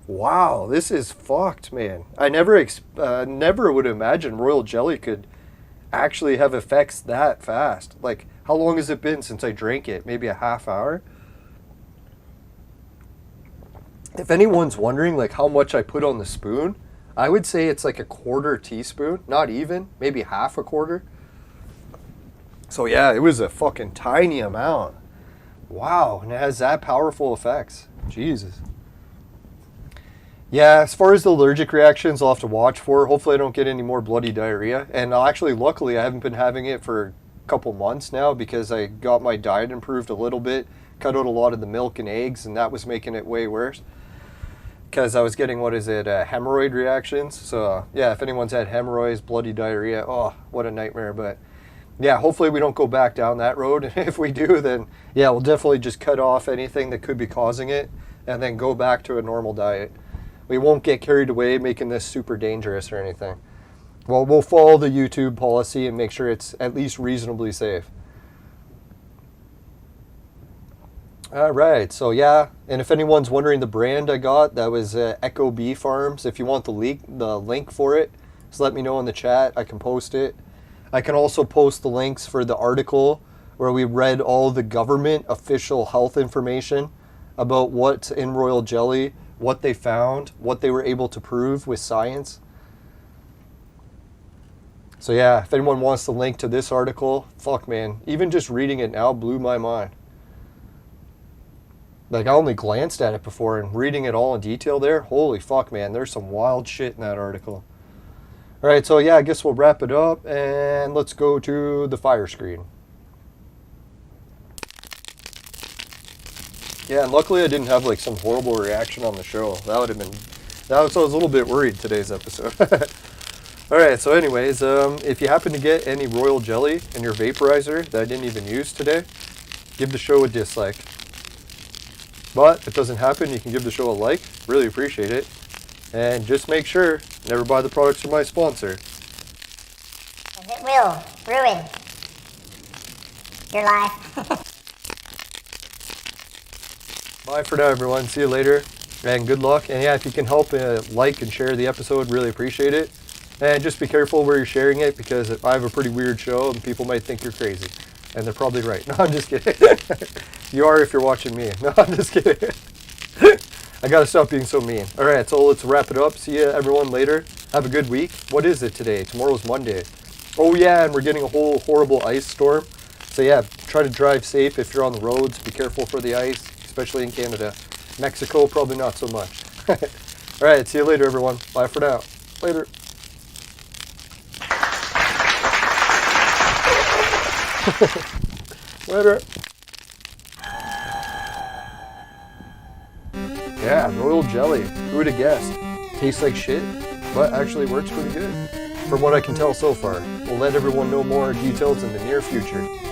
wow, this is fucked, man. I never would imagine Royal Jelly could actually have effects that fast. Like, how long has it been since I drank it? Maybe a half hour? If anyone's wondering like how much I put on the spoon, I would say it's like a quarter teaspoon, not even, maybe half a quarter. So yeah, it was a fucking tiny amount. Wow, and it has that powerful effects. Jesus. Yeah, as far as the allergic reactions, I'll have to watch for. Hopefully I don't get any more bloody diarrhea. And actually, luckily, I haven't been having it for a couple months now because I got my diet improved a little bit, cut out a lot of the milk and eggs, and that was making it way worse. Because I was getting, hemorrhoid reactions. So yeah, if anyone's had hemorrhoids, bloody diarrhea, oh, what a nightmare. But yeah, hopefully we don't go back down that road. And if we do, then yeah, we'll definitely just cut off anything that could be causing it and then go back to a normal diet. We won't get carried away making this super dangerous or anything. Well, we'll follow the YouTube policy and make sure it's at least reasonably safe. All right, so yeah, and if anyone's wondering the brand I got, that was Echo Bee Farms. If you want the link for it, just let me know in the chat. I can post it. I can also post the links for the article where we read all the government official health information about what's in royal jelly, what they found, what they were able to prove with science. So yeah, if anyone wants the link to this article, fuck man, even just reading it now blew my mind. Like, I only glanced at it before, and reading it all in detail there, holy fuck, man, there's some wild shit in that article. All right, so yeah, I guess we'll wrap it up, and let's go to the fire screen. Yeah, and luckily I didn't have like some horrible reaction on the show. That would have been, I was a little bit worried today's episode. All right, so anyways, if you happen to get any royal jelly in your vaporizer that I didn't even use today, give the show a dislike. But if it doesn't happen, you can give the show a like. Really appreciate it. And just make sure, never buy the products from my sponsor. As it will ruin your life. Bye for now, everyone. See you later. And good luck. And yeah, if you can help like and share the episode, really appreciate it. And just be careful where you're sharing it, because I have a pretty weird show and people might think you're crazy. And they're probably right. No, I'm just kidding. You are if you're watching me. No, I'm just kidding. I gotta stop being so mean. Alright, so let's wrap it up. See you everyone later. Have a good week. What is it today? Tomorrow's Monday. Oh yeah, and we're getting a whole horrible ice storm. So yeah, try to drive safe if you're on the roads. Be careful for the ice, especially in Canada. Mexico, probably not so much. Alright, see you later everyone. Bye for now. Later. Later. Yeah, royal jelly. Who would have guessed? Tastes like shit, but actually works pretty good. From what I can tell so far. We'll let everyone know more details in the near future.